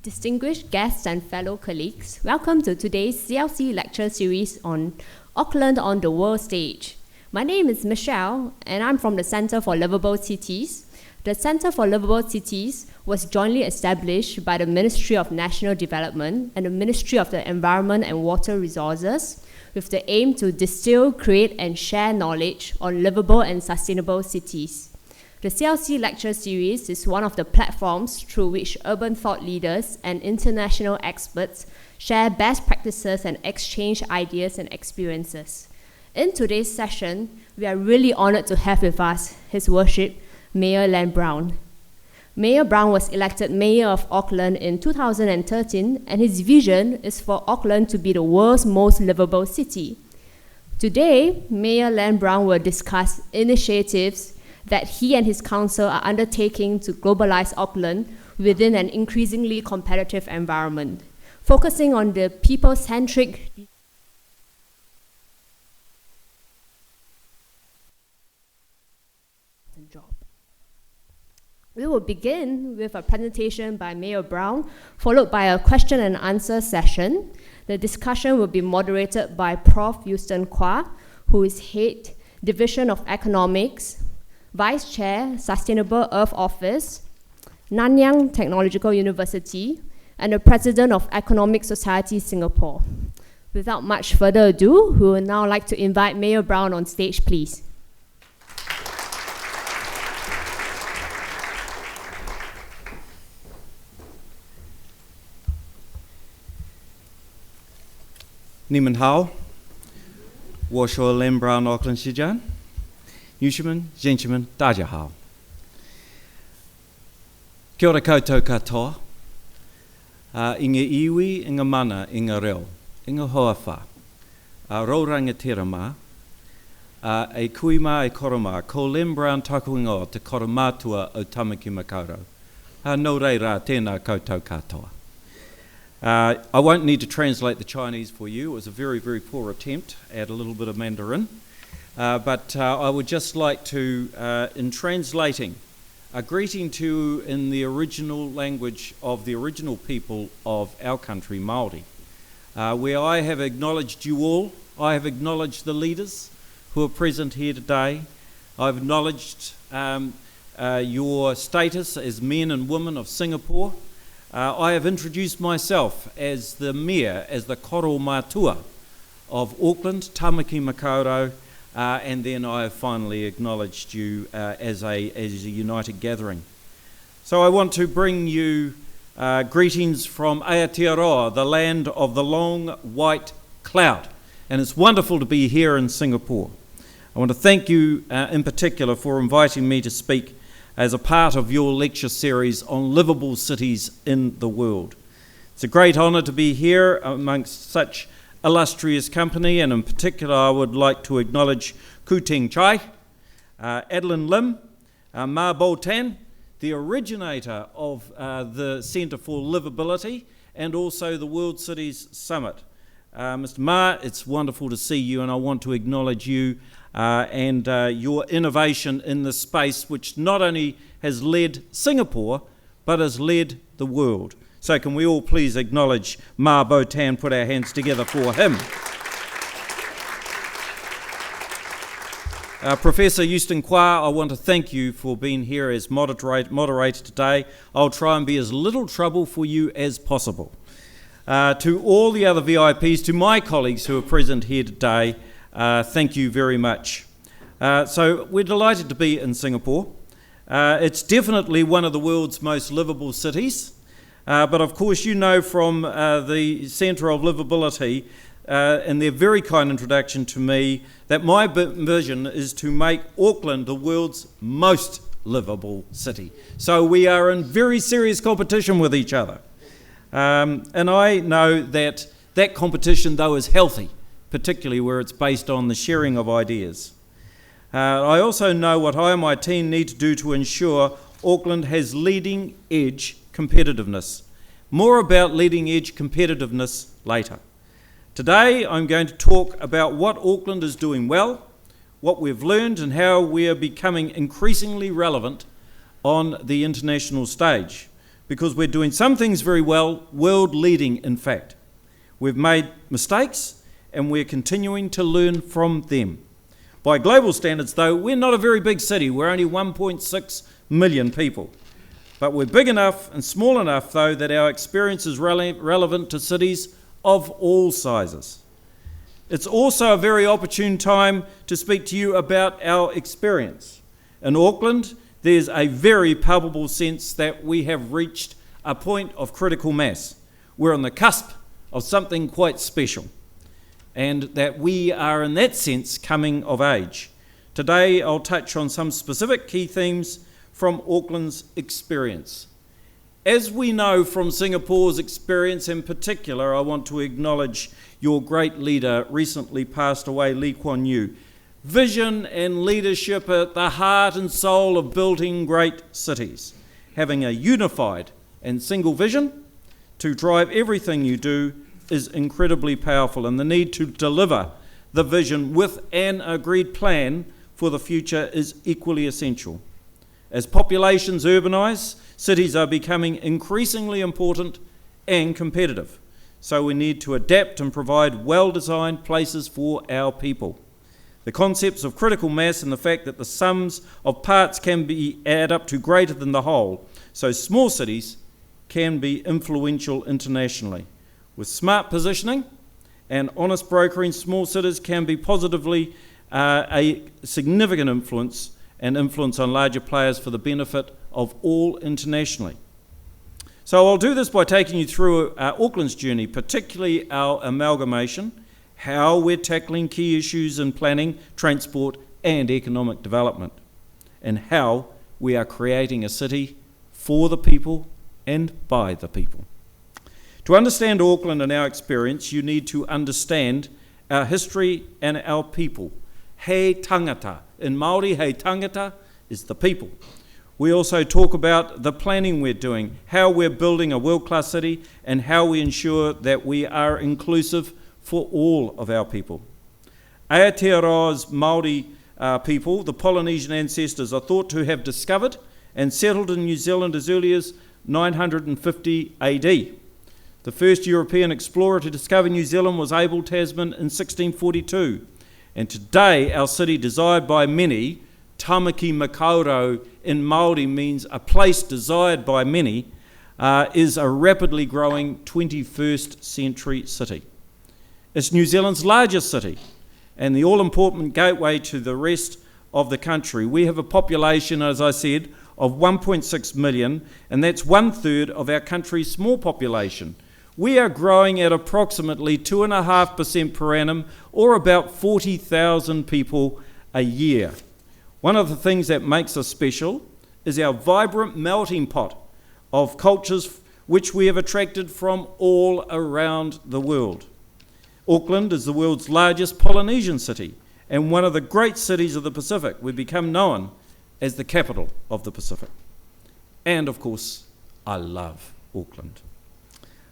Distinguished guests and fellow colleagues, welcome to today's CLC lecture series on Auckland on the world stage. My name is Michelle, and I'm from the Centre for Livable Cities. The Centre for Livable Cities was jointly established by the Ministry of National Development and the Ministry of the Environment and Water Resources with the aim to distill, create, and share knowledge on livable and sustainable cities. The CLC lecture series is one of the platforms through which urban thought leaders and international experts share best practices and exchange ideas and experiences. In today's session, we are really honored to have with us His Worship, Mayor Len Brown. Mayor Brown was elected Mayor of Auckland in 2013, and his vision is for Auckland to be the world's most livable city. Today, Mayor Len Brown will discuss initiatives that he and his council are undertaking to globalise Auckland within an increasingly competitive environment, focusing on the people-centric job. We will begin with a presentation by Mayor Brown, followed by a question and answer session. The discussion will be moderated by Prof. Houston Kwa, who is Head, Division of Economics, Vice Chair, Sustainable Earth Office, Nanyang Technological University, and the President of Economic Society Singapore. Without much further ado, we would now like to invite Mayor Brown on stage, please. Ni hao, Washo Len Brown Auckland Shijan. Newshmen, gentlemen, daja hao. Kia ora koutou katoa. Inga iwi, inga mana, inga reo, inga hoawha. Rauranga terama. E kuima e koroma, ko Len Brown taku ingoa te koromatua o Tamaki Makaurau. No reira tēnā koutou katoa. I won't need to translate the Chinese for you. It was a very, very poor attempt at a little bit of Mandarin. But I would just like to, in translating, a greeting to you in the original language of the original people of our country, Māori, where I have acknowledged you all. I have acknowledged the leaders who are present here today. I've acknowledged your status as men and women of Singapore. I have introduced myself as the Mayor, as the Koro Mātua of Auckland, Tamaki Makaurau, and then I have finally acknowledged you as a united gathering. So I want to bring you greetings from Aotearoa, the land of the long white cloud. And it's wonderful to be here in Singapore. I want to thank you in particular for inviting me to speak as a part of your lecture series on livable cities in the world. It's a great honour to be here amongst such illustrious company, and in particular I would like to acknowledge Ku Ting Chai, Adeline Lim, Ma Bo Tan, the originator of the Centre for Livability and also the World Cities Summit. Mr. Ma, it's wonderful to see you, and I want to acknowledge you and your innovation in this space, which not only has led Singapore but has led the world. So can we all please acknowledge Ma Bo Tan, put our hands together for him. Professor Houston Kwa, I want to thank you for being here as moderator today. I'll try and be as little trouble for you as possible. To all the other VIPs, to my colleagues who are present here today, thank you very much. So we're delighted to be in Singapore. It's definitely one of the world's most livable cities. But of course you know from the Centre of Livability and their very kind introduction to me that my vision is to make Auckland the world's most livable city. So we are in very serious competition with each other. And I know that that competition though is healthy, particularly where it's based on the sharing of ideas. I also know what I and my team need to do to ensure Auckland has leading edge competitiveness. More about leading edge competitiveness later. Today I'm going to talk about what Auckland is doing well, what we've learned, and how we are becoming increasingly relevant on the international stage. because we're doing some things very well, world leading in fact. We've made mistakes and we're continuing to learn from them. By global standards though, we're not a very big city, we're only 1.6 million people. But we're big enough and small enough though that our experience is relevant to cities of all sizes. It's also a very opportune time to speak to you about our experience. In Auckland, there's a very palpable sense that we have reached a point of critical mass. We're on the cusp of something quite special, and that we are in that sense coming of age. Today I'll touch on some specific key themes from Auckland's experience. As we know from Singapore's experience in particular, I want to acknowledge your great leader, recently passed away, Lee Kuan Yew. Vision and leadership at the heart and soul of building great cities. Having a unified and single vision to drive everything you do is incredibly powerful, and the need to deliver the vision with an agreed plan for the future is equally essential. As populations urbanise, cities are becoming increasingly important and competitive. So we need to adapt and provide well-designed places for our people. The concepts of critical mass and the fact that the sums of parts can be add up to greater than the whole, so small cities can be influential internationally. With smart positioning and honest brokering, small cities can be positively a significant influence on larger players for the benefit of all internationally. So I'll do this by taking you through Auckland's journey, particularly our amalgamation, how we're tackling key issues in planning, transport and economic development, and how we are creating a city for the people and by the people. To understand Auckland and our experience, you need to understand our history and our people. Hei tangata. In Māori, hei tangata is the people. We also talk about the planning we're doing, how we're building a world-class city, and how we ensure that we are inclusive for all of our people. Aotearoa's Māori people, the Polynesian ancestors, are thought to have discovered and settled in New Zealand as early as 950 AD. The first European explorer to discover New Zealand was Abel Tasman in 1642. And today, our city, desired by many, Tamaki Makaurau in Māori means a place desired by many, is a rapidly growing 21st century city. It's New Zealand's largest city and the all-important gateway to the rest of the country. We have a population, as I said, of 1.6 million, and that's 1/3 of our country's small population. We are growing at approximately 2.5% per annum, or about 40,000 people a year. One of the things that makes us special is our vibrant melting pot of cultures which we have attracted from all around the world. Auckland is the world's largest Polynesian city and one of the great cities of the Pacific. We've become known as the capital of the Pacific. And of course, I love Auckland.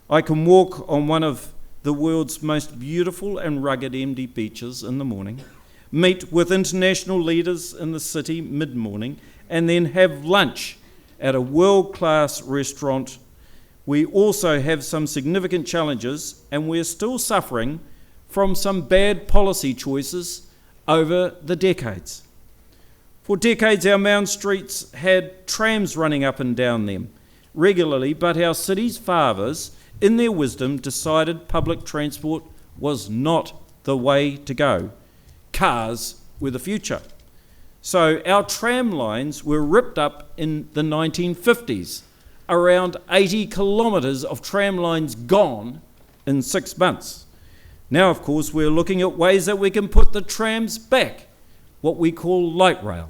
I can walk on one of the world's most beautiful and rugged empty beaches in the morning, meet with international leaders in the city mid-morning, and then have lunch at a world-class restaurant. We also have some significant challenges, and we're still suffering from some bad policy choices over the decades. For decades, our mound streets had trams running up and down them regularly, but our city's fathers, in their wisdom, decided public transport was not the way to go. Cars were the future. So our tram lines were ripped up in the 1950s. Around 80 kilometres of tram lines gone in 6 months. Now, of course, we're looking at ways that we can put the trams back, what we call light rail.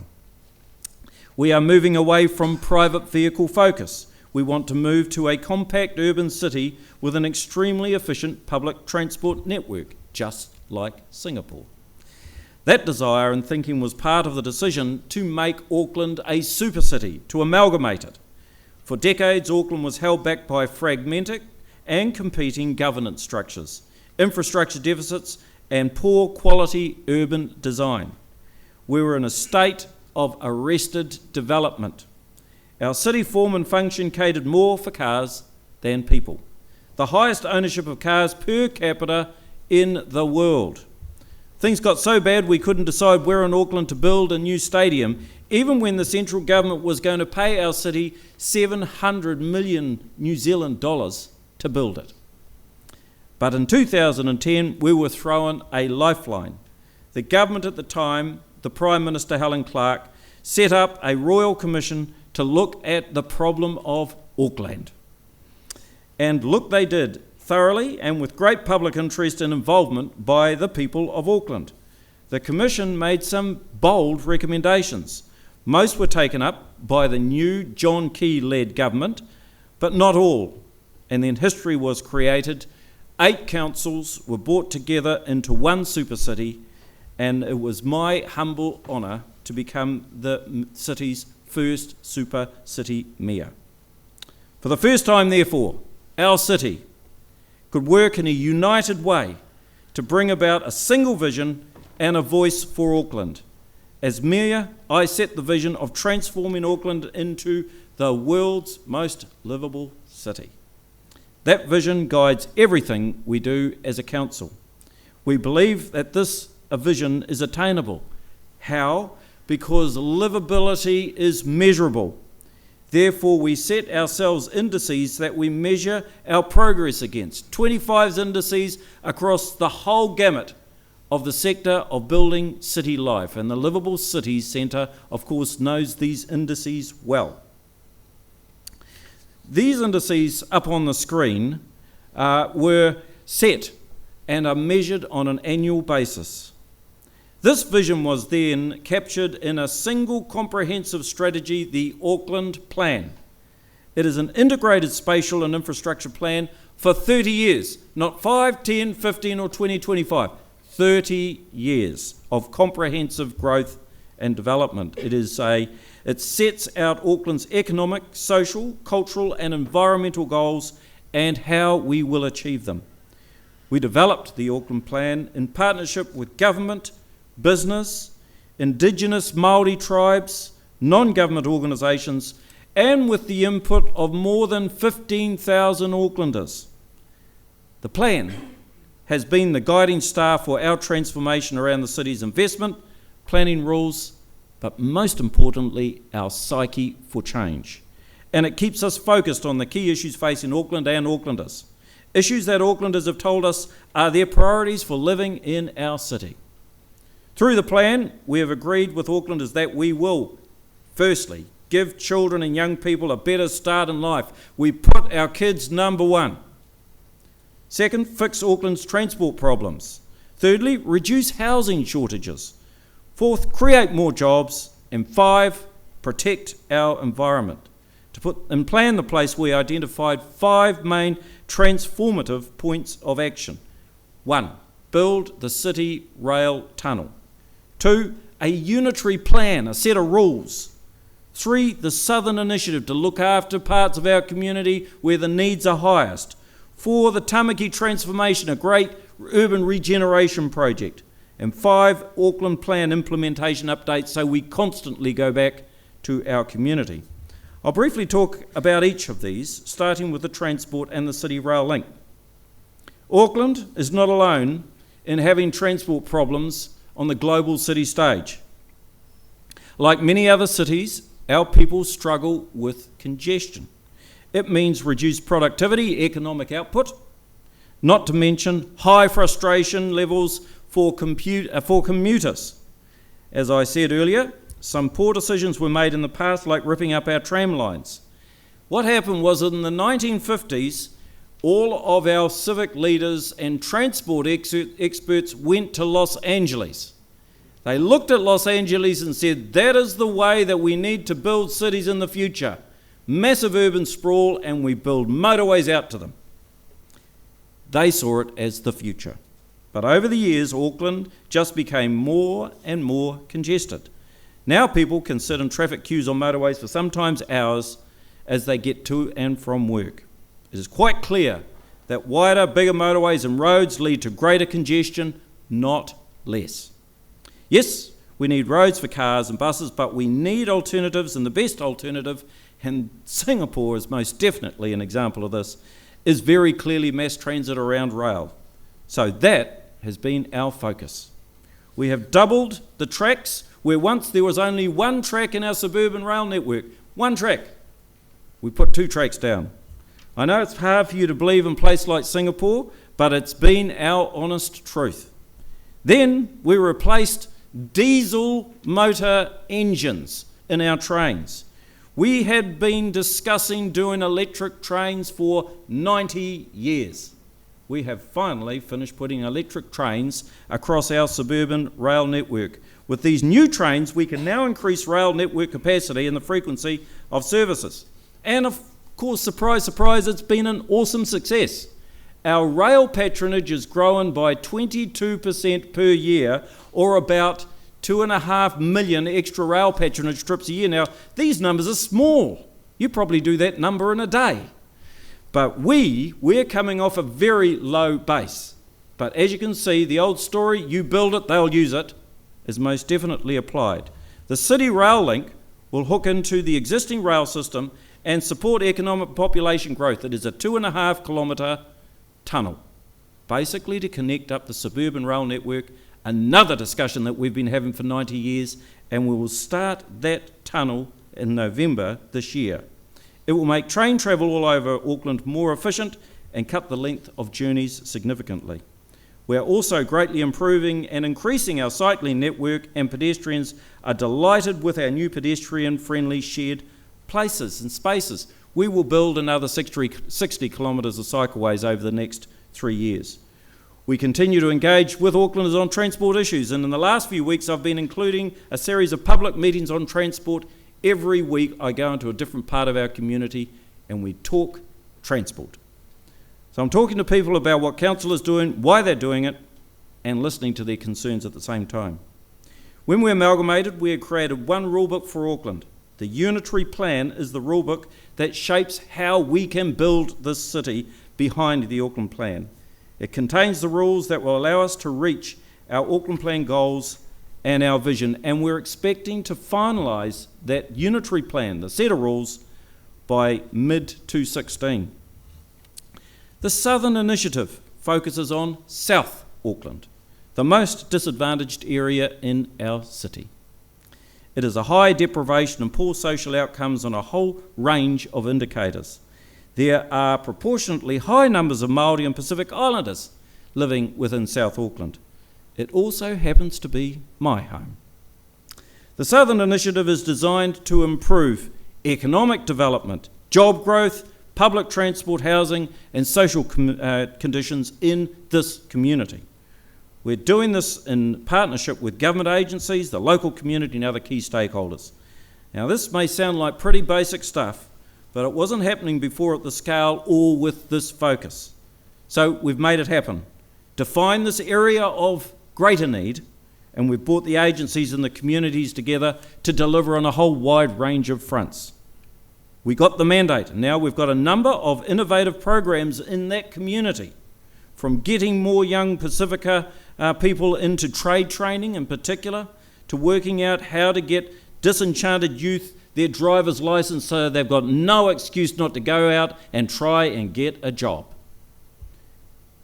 We are moving away from private vehicle focus. We want to move to a compact urban city with an extremely efficient public transport network, just like Singapore. That desire and thinking was part of the decision to make Auckland a super city, to amalgamate it. For decades, Auckland was held back by fragmented and competing governance structures, infrastructure deficits, and poor quality urban design. We were in a state of arrested development. Our city form and function catered more for cars than people. The highest ownership of cars per capita in the world. Things got so bad we couldn't decide where in Auckland to build a new stadium, even when the central government was going to pay our city 700 million New Zealand dollars to build it. But in 2010, we were thrown a lifeline. The government at the time, the Prime Minister Helen Clark, set up a royal commission to look at the problem of Auckland. And look, they did, thoroughly and with great public interest and involvement by the people of Auckland. The Commission made some bold recommendations. Most were taken up by the new John Key-led government, but not all. And then history was created. 8 councils were brought together into one super city, and it was my humble honour to become the city's first super city mayor. For the first time, therefore, our city could work in a united way to bring about a single vision and a voice for Auckland. As mayor, I set the vision of transforming Auckland into the world's most livable city. That vision guides everything we do as a council. We believe that this vision is attainable. How? Because livability is measurable. Therefore, we set ourselves indices that we measure our progress against. 25 indices across the whole gamut of the sector of building city life. And the Livable Cities Centre, of course, knows these indices well. These indices up on the screen were set and are measured on an annual basis. This vision was then captured in a single comprehensive strategy, the Auckland Plan. It is an integrated spatial and infrastructure plan for 30 years, not 5, 10, 15 or 20, 25. 30 years of comprehensive growth and development. It sets out Auckland's economic, social, cultural and environmental goals and how we will achieve them. We developed the Auckland Plan in partnership with government, business, Indigenous Māori tribes, non-government organisations, and with the input of more than 15,000 Aucklanders. The plan has been the guiding star for our transformation around the city's investment, planning rules, but most importantly, our psyche for change. And it keeps us focused on the key issues facing Auckland and Aucklanders. Issues that Aucklanders have told us are their priorities for living in our city. Through the plan, we have agreed with Aucklanders that we will, firstly, give children and young people a better start in life. We put our kids number one. Second, fix Auckland's transport problems. Thirdly, reduce housing shortages. Fourth, create more jobs. And 5, protect our environment. To put in plan the place, we identified 5 main transformative points of action. 1, build the city rail tunnel. 2, a unitary plan, a set of rules. 3, the Southern Initiative to look after parts of our community where the needs are highest. 4, the Tamaki Transformation, a great urban regeneration project. And 5, Auckland Plan implementation updates so we constantly go back to our community. I'll briefly talk about each of these, starting with the transport and the city rail link. Auckland is not alone in having transport problems on the global city stage. Like many other cities, our people struggle with congestion. It means reduced productivity, economic output, not to mention high frustration levels for commuters. As I said earlier, some poor decisions were made in the past, like ripping up our tram lines. What happened was in the 1950s, all of our civic leaders and transport experts went to Los Angeles. They looked at Los Angeles and said, that is the way that we need to build cities in the future. Massive urban sprawl, and we build motorways out to them. They saw it as the future. But over the years, Auckland just became more and more congested. Now people can sit in traffic queues on motorways for sometimes hours as they get to and from work. It is quite clear that wider, bigger motorways and roads lead to greater congestion, not less. Yes, We need roads for cars and buses, but we need alternatives, and the best alternative, and Singapore is most definitely an example of this, is very clearly mass transit around rail. So that has been our focus. We have doubled the tracks where once there was only one track in our suburban rail network. One track. We put 2 tracks down. I know it's hard for you to believe in a place like Singapore, but it's been our honest truth. Then we replaced diesel motor engines in our trains. We had been discussing doing electric trains for 90 years. We have finally finished putting electric trains across our suburban rail network. With these new trains, we can now increase rail network capacity and the frequency of services. And of course, surprise, surprise, it's been an awesome success. Our rail patronage has grown by 22% per year, or about 2.5 million extra rail patronage trips a year. Now, these numbers are small. You probably do that number in a day. But we're coming off a very low base. But as you can see, the old story, you build it, they'll use it, is most definitely applied. The City Rail Link will hook into the existing rail system and support economic population growth. It is a 2.5 kilometre tunnel, basically to connect up the suburban rail network, another discussion that we've been having for 90 years, and we will start that tunnel in November this year. It will make train travel all over Auckland more efficient and cut the length of journeys significantly. We are also greatly improving and increasing our cycling network, and pedestrians are delighted with our new pedestrian-friendly shared places and spaces. We will build another 60 kilometres of cycleways over the next 3 years. We continue to engage with Aucklanders on transport issues, and in the last few weeks I've been including a series of public meetings on transport. Every week I go into a different part of our community and we talk transport. So I'm talking to people about what council is doing, why they're doing it, and listening to their concerns at the same time. When we amalgamated, we had created one rulebook for Auckland. The unitary plan is the rulebook that shapes how we can build this city behind the Auckland plan. It contains the rules that will allow us to reach our Auckland plan goals and our vision, and we're expecting to finalise that unitary plan, the set of rules, by mid-2016. The Southern Initiative focuses on South Auckland, the most disadvantaged area in our city. It is a high deprivation and poor social outcomes on a whole range of indicators. There are proportionately high numbers of Māori and Pacific Islanders living within South Auckland. It also happens to be my home. The Southern Initiative is designed to improve economic development, job growth, public transport, housing, and social conditions in this community. We're doing this in partnership with government agencies, the local community, and other key stakeholders. Now, this may sound like pretty basic stuff, but it wasn't happening before at the scale or with this focus. So we've made it happen. Define this area of greater need, and we've brought the agencies and the communities together to deliver on a whole wide range of fronts. We got the mandate, and now we've got a number of innovative programs in that community, from getting more young Pacifica people into trade training in particular, to working out how to get disenchanted youth their driver's license so they've got no excuse not to go out and try and get a job.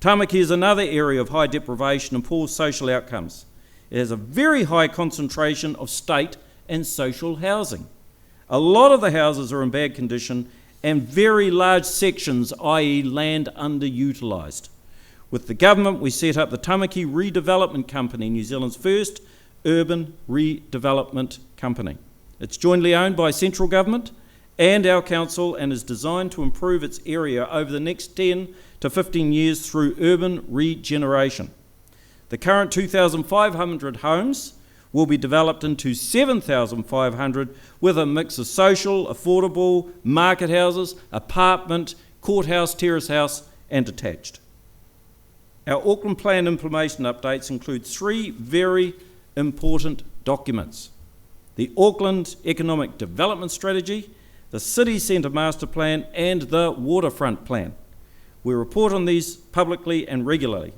Tamaki is another area of high deprivation and poor social outcomes. It has a very high concentration of state and social housing. A lot of the houses are in bad condition and very large sections, i.e. land underutilised. With the government, we set up the Tamaki Redevelopment Company, New Zealand's first urban redevelopment company. It's jointly owned by central government and our council, and is designed to improve its area over the next 10 to 15 years through urban regeneration. The current 2,500 homes will be developed into 7,500 with a mix of social, affordable, market houses, apartment, courthouse, terrace house, and detached. Our Auckland Plan implementation updates include 3 very important documents: the Auckland Economic Development Strategy, the City Centre Master Plan, and the Waterfront Plan. We report on these publicly and regularly.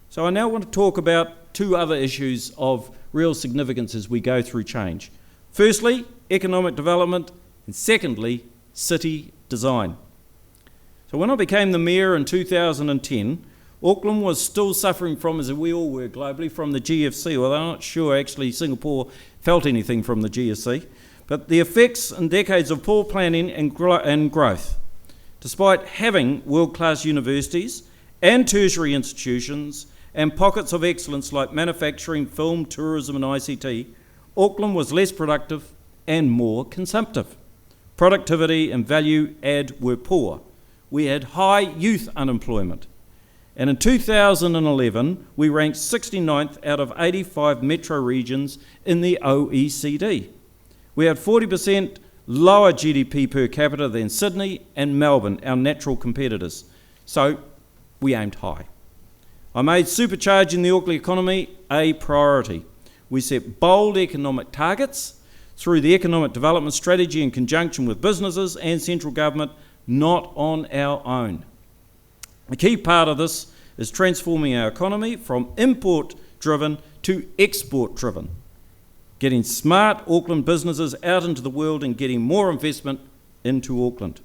So I now want to talk about 2 other issues of real significance as we go through change. Firstly, economic development, and secondly, city design. So when I became the mayor in 2010, Auckland was still suffering from, as we all were globally, from the GFC, although I'm not sure actually Singapore felt anything from the GFC, but the effects and decades of poor planning and growth. Despite having world-class universities and tertiary institutions and pockets of excellence like manufacturing, film, tourism and ICT, Auckland was less productive and more consumptive. Productivity and value add were poor. We had high youth unemployment. And in 2011, we ranked 69th out of 85 metro regions in the OECD. We had 40% lower GDP per capita than Sydney and Melbourne, our natural competitors. So we aimed high. I made supercharging the Auckland economy a priority. We set bold economic targets through the economic development strategy in conjunction with businesses and central government, not on our own. A key part of this is transforming our economy from import-driven to export-driven, getting smart Auckland businesses out into the world and getting more investment into Auckland.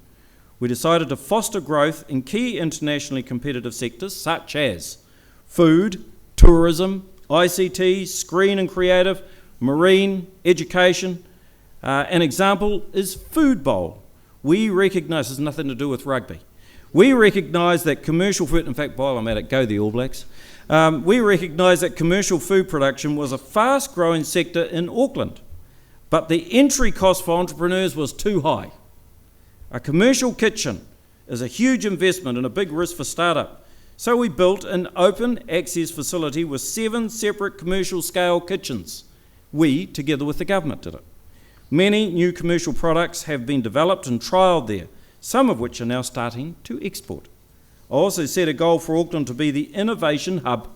We decided to foster growth in key internationally competitive sectors such as food, tourism, ICT, screen and creative, marine, education. An example is Food Bowl. We recognise, this has nothing to do with rugby. We recognise that commercial food, in fact, while I'm at it, go the All Blacks. We recognise that commercial food production was a fast-growing sector in Auckland, but the entry cost for entrepreneurs was too high. A commercial kitchen is a huge investment and a big risk for startup. So we built an open access facility with 7 separate commercial scale kitchens. We, together with the government, did it. Many new commercial products have been developed and trialled there, some of which are now starting to export. I also set a goal for Auckland to be the innovation hub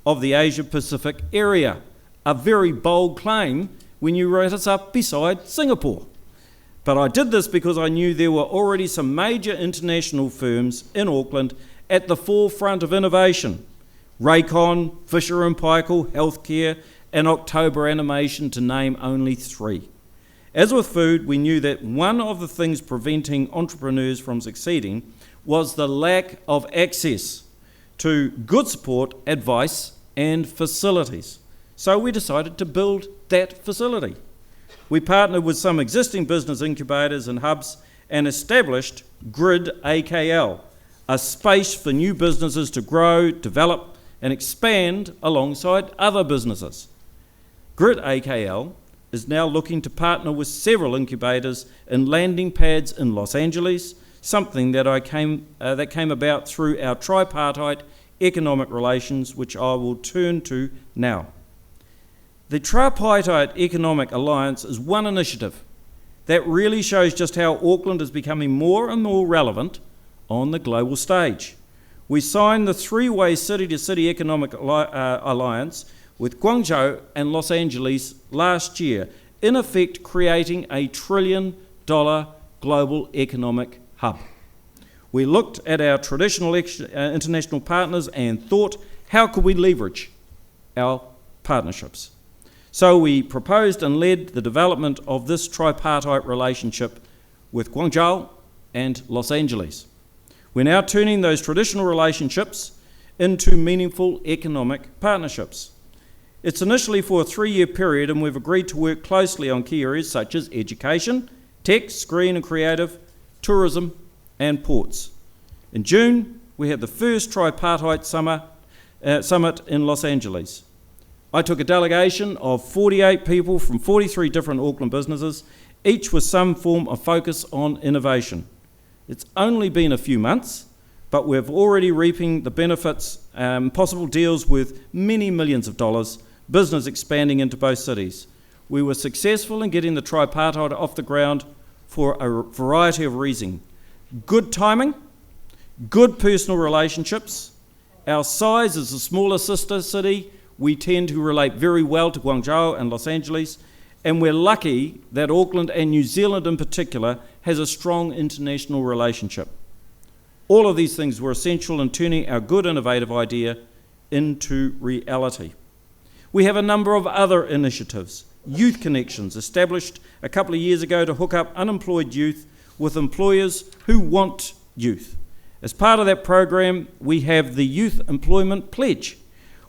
of the Asia-Pacific area, a very bold claim when you wrote us up beside Singapore. But I did this because I knew there were already some major international firms in Auckland at the forefront of innovation. Raycon, Fisher & Paykel, Healthcare, and October Animation, to name only 3. As with food, we knew that one of the things preventing entrepreneurs from succeeding was the lack of access to good support, advice, and facilities. So we decided to build that facility. We partnered with some existing business incubators and hubs and established Grid AKL, a space for new businesses to grow, develop, and expand alongside other businesses. Grid AKL is now looking to partner with several incubators and landing pads in Los Angeles, something that came about through our tripartite economic relations, which I will turn to now. The Tripartite Economic Alliance is one initiative that really shows just how Auckland is becoming more and more relevant on the global stage. We signed the 3-way city-to-city economic alliance with Guangzhou and Los Angeles last year, in effect creating a $1 trillion global economic hub. We looked at our traditional international partners and thought, how could we leverage our partnerships? So we proposed and led the development of this tripartite relationship with Guangzhou and Los Angeles. We're now turning those traditional relationships into meaningful economic partnerships. It's initially for a 3-year period, and we've agreed to work closely on key areas such as education, tech, screen and creative, tourism and ports. In June, we had the first tripartite summit in Los Angeles. I took a delegation of 48 people from 43 different Auckland businesses, each with some form of focus on innovation. It's only been a few months, but we're already reaping the benefits, possible deals worth many millions of dollars, business expanding into both cities. We were successful in getting the tripartite off the ground for a variety of reasons. Good timing, good personal relationships. Our size as a smaller sister city, we tend to relate very well to Guangzhou and Los Angeles, and we're lucky that Auckland and New Zealand in particular has a strong international relationship. All of these things were essential in turning our good innovative idea into reality. We have a number of other initiatives. Youth Connections, established a couple of years ago to hook up unemployed youth with employers who want youth. As part of that program, we have the Youth Employment Pledge,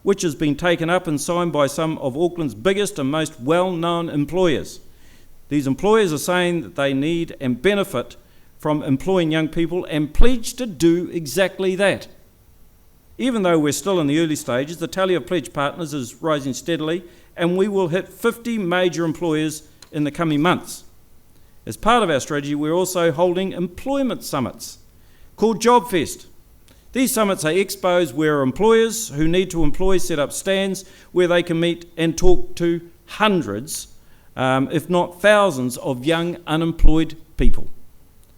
which has been taken up and signed by some of Auckland's biggest and most well-known employers. These employers are saying that they need and benefit from employing young people and pledge to do exactly that. Even though we're still in the early stages, the tally of pledge partners is rising steadily, and we will hit 50 major employers in the coming months. As part of our strategy, we're also holding employment summits called JobFest. These summits are expos where employers who need to employ set up stands where they can meet and talk to hundreds, if not thousands, of young unemployed people.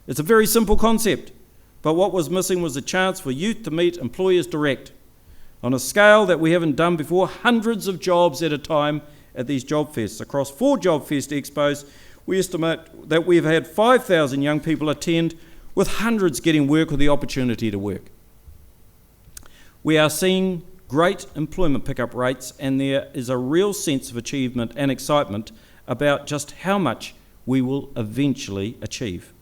It's a very simple concept, but what was missing was a chance for youth to meet employers direct. On a scale that we haven't done before, hundreds of jobs at a time at these JobFests. Across 4 JobFest expos, we estimate that we've had 5,000 young people attend, with hundreds getting work or the opportunity to work. We are seeing great employment pickup rates, and there is a real sense of achievement and excitement about just how much we will eventually achieve.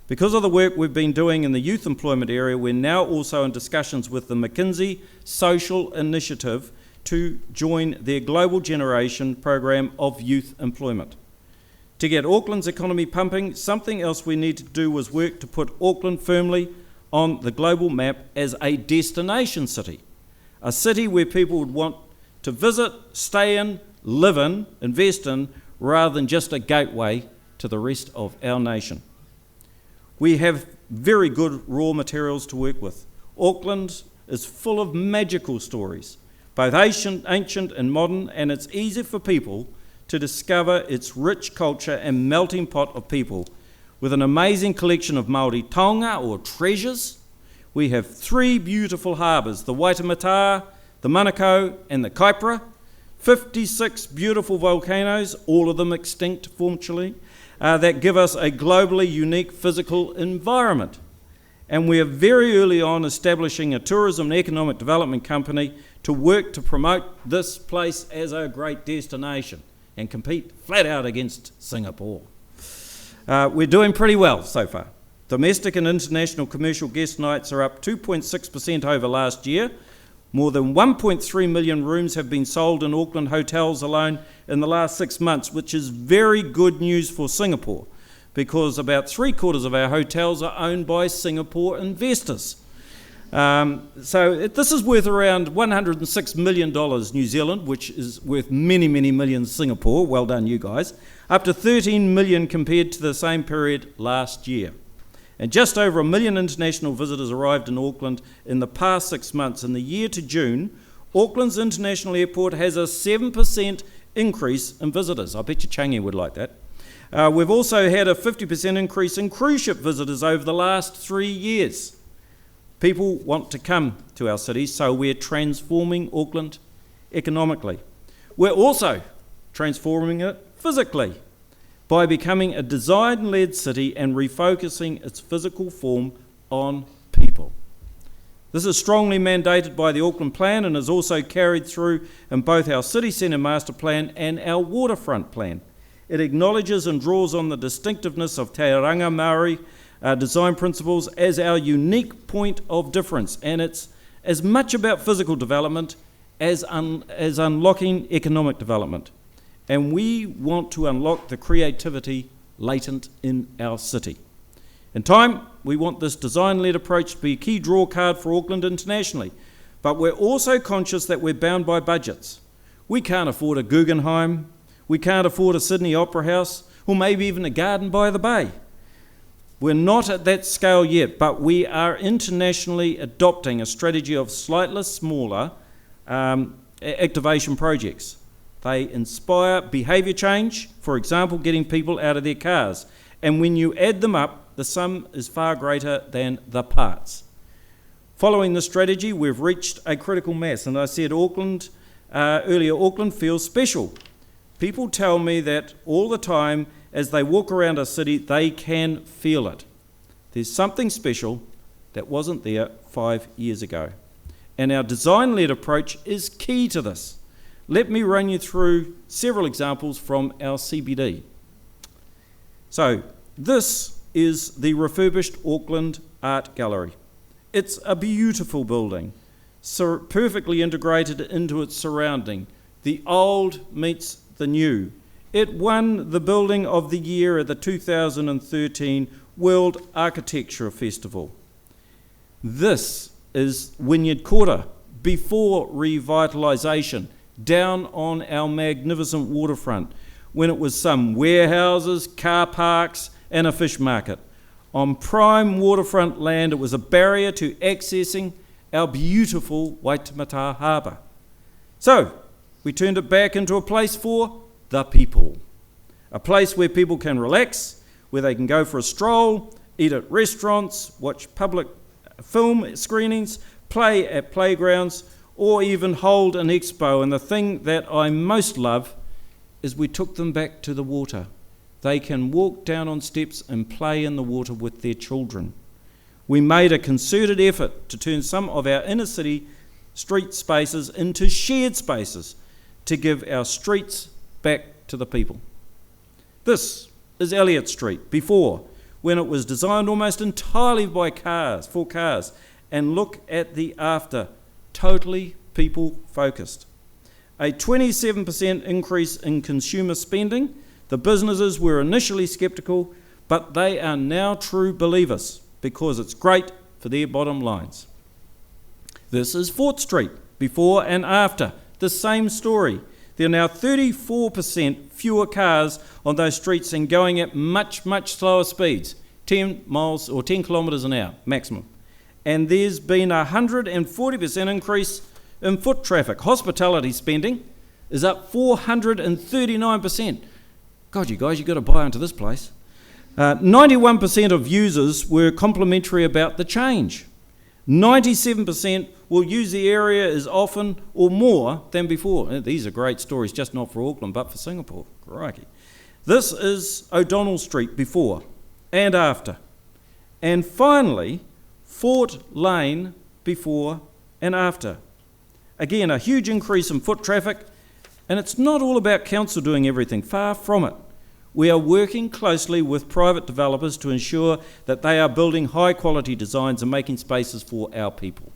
Because of the work we've been doing in the youth employment area, we're now also in discussions with the McKinsey Social Initiative to join their Global Generation program of youth employment. To get Auckland's economy pumping, something else we need to do was work to put Auckland firmly on the global map as a destination city, a city where people would want to visit, stay in, live in, invest in, rather than just a gateway to the rest of our nation. We have very good raw materials to work with. Auckland is full of magical stories, both ancient and modern, and it's easy for people to discover its rich culture and melting pot of people. With an amazing collection of Māori taonga, or treasures, we have 3 beautiful harbours, the Waitemata, the Manukau and the Kaipara, 56 beautiful volcanoes, all of them extinct fortunately, that give us a globally unique physical environment. And we are very early on establishing a tourism and economic development company to work to promote this place as a great destination and compete flat out against Singapore. We're doing pretty well so far. Domestic and international commercial guest nights are up 2.6% over last year. More than 1.3 million rooms have been sold in Auckland hotels alone in the last 6 months, which is very good news for Singapore, because about 3/4 of our hotels are owned by Singapore investors. So this is worth around $106 million New Zealand, which is worth many, many millions Singapore. Well done, you guys. Up to 13 million compared to the same period last year. And just over 1 million international visitors arrived in Auckland in the past 6 months. In the year to June, Auckland's international airport has a 7% increase in visitors. I bet you Changi would like that. We've also had a 50% increase in cruise ship visitors over the last 3 years. People want to come to our cities, so we're transforming Auckland economically. We're also transforming it physically by becoming a design-led city and refocusing its physical form on people. This is strongly mandated by the Auckland Plan and is also carried through in both our City Centre Master Plan and our Waterfront Plan. It acknowledges and draws on the distinctiveness of Te Ranga Māori design principles as our unique point of difference, and it's as much about physical development as unlocking economic development. And we want to unlock the creativity latent in our city. In time, we want this design-led approach to be a key draw card for Auckland internationally, but we're also conscious that we're bound by budgets. We can't afford a Guggenheim, we can't afford a Sydney Opera House, or maybe even a Garden by the Bay. We're not at that scale yet, but we are internationally adopting a strategy of slightly smaller activation projects. They inspire behaviour change, for example, getting people out of their cars. And when you add them up, the sum is far greater than the parts. Following this strategy, we've reached a critical mass. And I said earlier, Auckland feels special. People tell me that all the time as they walk around our city, they can feel it. There's something special that wasn't there 5 years ago. And our design-led approach is key to this. Let me run you through several examples from our CBD. So, this is the refurbished Auckland Art Gallery. It's a beautiful building, so perfectly integrated into its surrounding. The old meets the new. It won the Building of the Year at the 2013 World Architecture Festival. This is Wynyard Quarter, before revitalisation, down on our magnificent waterfront, when it was some warehouses, car parks and a fish market. On prime waterfront land, it was a barrier to accessing our beautiful Waitemata Harbour. So, we turned it back into a place for the people. A place where people can relax, where they can go for a stroll, eat at restaurants, watch public film screenings, play at playgrounds, or even hold an expo. And the thing that I most love is we took them back to the water. They can walk down on steps and play in the water with their children. We made a concerted effort to turn some of our inner city street spaces into shared spaces to give our streets back to the people. This is Elliott Street, before, when it was designed almost entirely by cars, for cars, and look at the after, totally people-focused. A 27% increase in consumer spending. The businesses were initially sceptical, but they are now true believers because it's great for their bottom lines. This is Fort Street, before and after, the same story. There are now 34% fewer cars on those streets and going at much, much slower speeds, 10 miles or 10 kilometres an hour maximum. And there's been a 140% increase in foot traffic. Hospitality spending is up 439%. God, you guys, you've got to buy into this place. 91% of users were complimentary about the change. 97% will use the area as often or more than before. These are great stories, just not for Auckland, but for Singapore. Crikey. This is O'Donnell Street, before and after. And finally, Fort Lane, before and after. Again, a huge increase in foot traffic, and it's not all about council doing everything, far from it. We are working closely with private developers to ensure that they are building high-quality designs and making spaces for our people.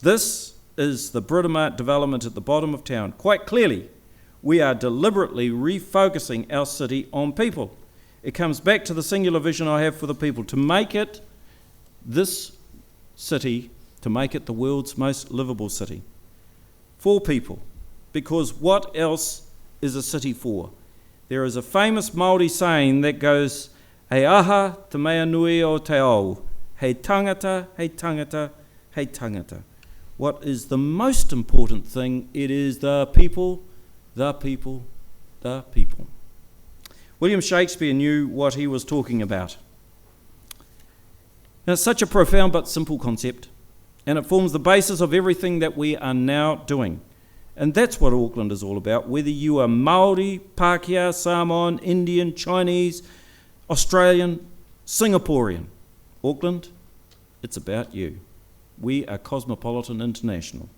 This is the Britomart development at the bottom of town. Quite clearly, we are deliberately refocusing our city on people. It comes back to the singular vision I have for the people, to make it this city, to make it the world's most livable city. For people, because what else is a city for? There is a famous Māori saying that goes, "He aha te mea nui o te ao, he tangata, he tangata, he tangata." What is the most important thing? It is the people, the people, the people. William Shakespeare knew what he was talking about. Now, it's such a profound but simple concept, and it forms the basis of everything that we are now doing. And that's what Auckland is all about, whether you are Māori, Pākehā, Samoan, Indian, Chinese, Australian, Singaporean. Auckland, it's about you. We are Cosmopolitan International.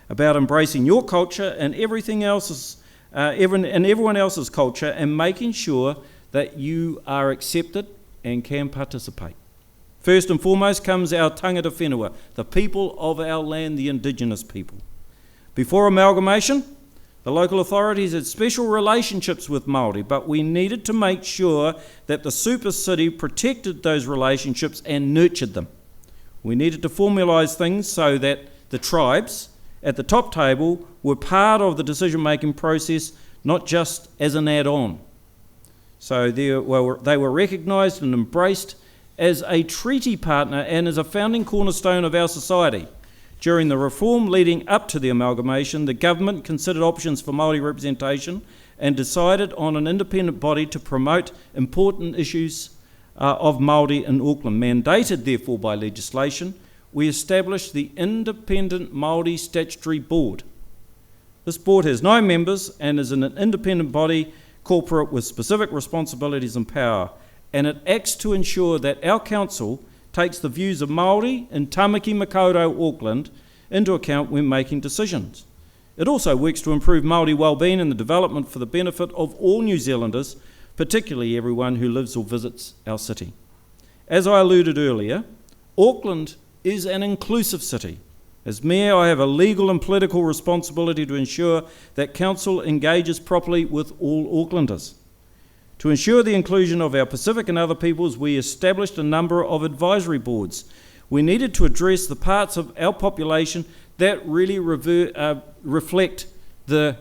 About embracing your culture and everything else's, everyone else's culture, and making sure that you are accepted and can participate. First and foremost comes our tangata whenua, the people of our land, the Indigenous people. Before amalgamation, the local authorities had special relationships with Māori, but we needed to make sure that the super city protected those relationships and nurtured them. We needed to formalise things so that the tribes at the top table were part of the decision-making process, not just as an add-on. So they were recognised and embraced as a treaty partner and as a founding cornerstone of our society. During the reform leading up to the amalgamation, the government considered options for Māori representation and decided on an independent body to promote important issues of Māori in Auckland. Mandated, therefore, by legislation, we established the Independent Māori Statutory Board. This board has 9 members and is an independent body corporate with specific responsibilities and power, and it acts to ensure that our council takes the views of Māori in Tamaki Makaurau, Auckland, into account when making decisions. It also works to improve Māori wellbeing and the development for the benefit of all New Zealanders, particularly everyone who lives or visits our city. As I alluded earlier, Auckland is an inclusive city. As Mayor, I have a legal and political responsibility to ensure that Council engages properly with all Aucklanders. To ensure the inclusion of our Pacific and other peoples, we established a number of advisory boards. We needed to address the parts of our population that really reflect the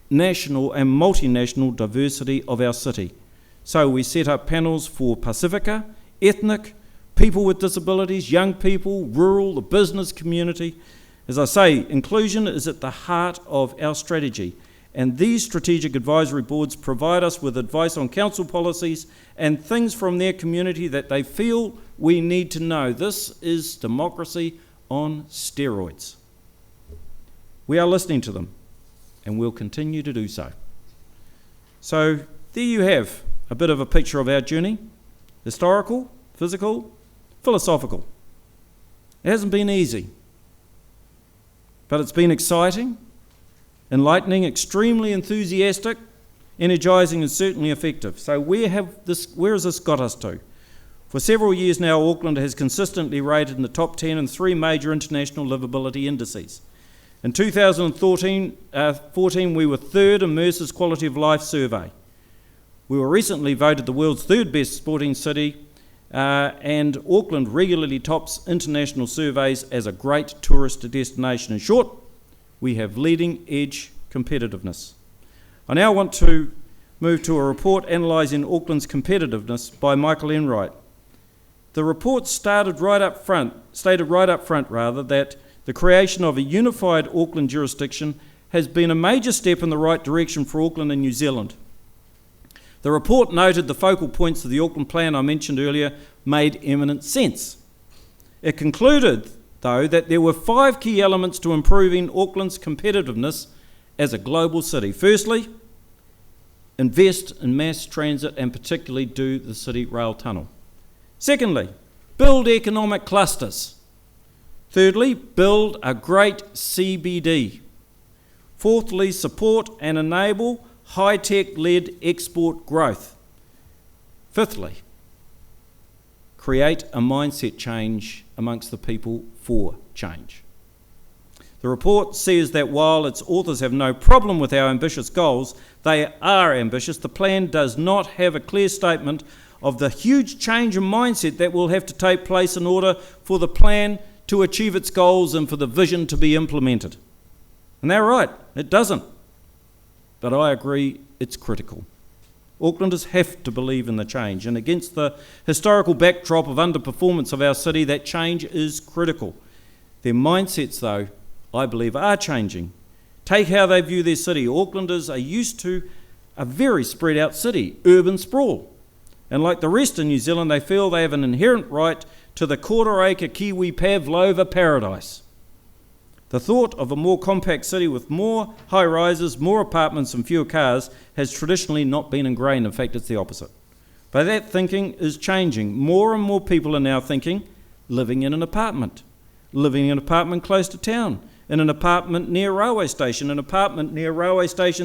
national and multinational diversity of our city. So we set up panels for Pacifica, ethnic, people with disabilities, young people, rural, the business community. As I say, inclusion is at the heart of our strategy, and these strategic advisory boards provide us with advice on council policies and things from their community that they feel we need to know. This is democracy on steroids. We are listening to them, and we'll continue to do so. So there you have a bit of a picture of our journey: historical, physical, philosophical. It hasn't been easy, but it's been exciting, enlightening, extremely enthusiastic, energising, and certainly effective. So where has this got us to? For several years now, Auckland has consistently rated in the top 10 in 3 major international livability indices. In 2014, we were third in Mercer's Quality of Life survey. We were recently voted the world's 3rd best sporting city, and Auckland regularly tops international surveys as a great tourist destination. In short, we have leading edge competitiveness. I now want to move to a report analysing Auckland's competitiveness by Michael Enright. The report stated right up front that the creation of a unified Auckland jurisdiction has been a major step in the right direction for Auckland and New Zealand. The report noted the focal points of the Auckland Plan I mentioned earlier made eminent sense. It concluded, though, that there were 5 key elements to improving Auckland's competitiveness as a global city. Firstly, invest in mass transit and particularly do the City Rail Tunnel. Secondly, build economic clusters. Thirdly, build a great CBD. Fourthly, support and enable high-tech-led export growth. Fifthly, create a mindset change amongst the people for change. The report says that while its authors have no problem with our ambitious goals, they are ambitious. The plan does not have a clear statement of the huge change in mindset that will have to take place in order for the plan to achieve its goals and for the vision to be implemented. And they're right, it doesn't. But I agree it's critical. Aucklanders have to believe in the change, and against the historical backdrop of underperformance of our city, that change is critical. Their mindsets, though, I believe are changing. Take how they view their city. Aucklanders are used to a very spread out city, urban sprawl. And like the rest of New Zealand, they feel they have an inherent right to the quarter-acre Kiwi Pavlova paradise. The thought of a more compact city with more high-rises, more apartments and fewer cars has traditionally not been ingrained. In fact, it's the opposite. But that thinking is changing. More and more people are now thinking living in an apartment close to town, in an apartment near a railway station,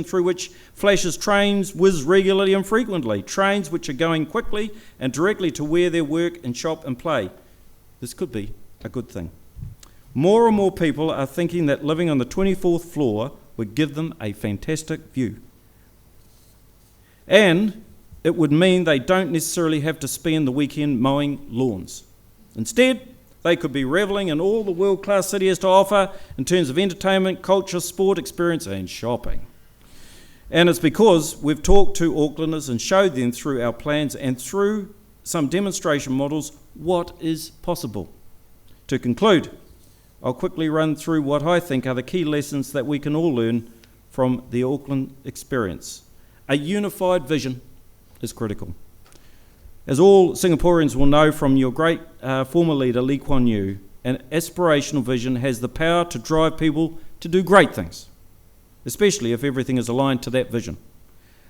through which flashes trains whiz regularly and frequently, trains which are going quickly and directly to where they work and shop and play. This could be a good thing. More and more people are thinking that living on the 24th floor would give them a fantastic view. And it would mean they don't necessarily have to spend the weekend mowing lawns. Instead, they could be revelling in all the world-class city has to offer in terms of entertainment, culture, sport, experience and shopping. And it's because we've talked to Aucklanders and showed them through our plans and through some demonstration models what is possible. To conclude, I'll quickly run through what I think are the key lessons that we can all learn from the Auckland experience. A unified vision is critical. As all Singaporeans will know from your great former leader, Lee Kuan Yew, an aspirational vision has the power to drive people to do great things, especially if everything is aligned to that vision.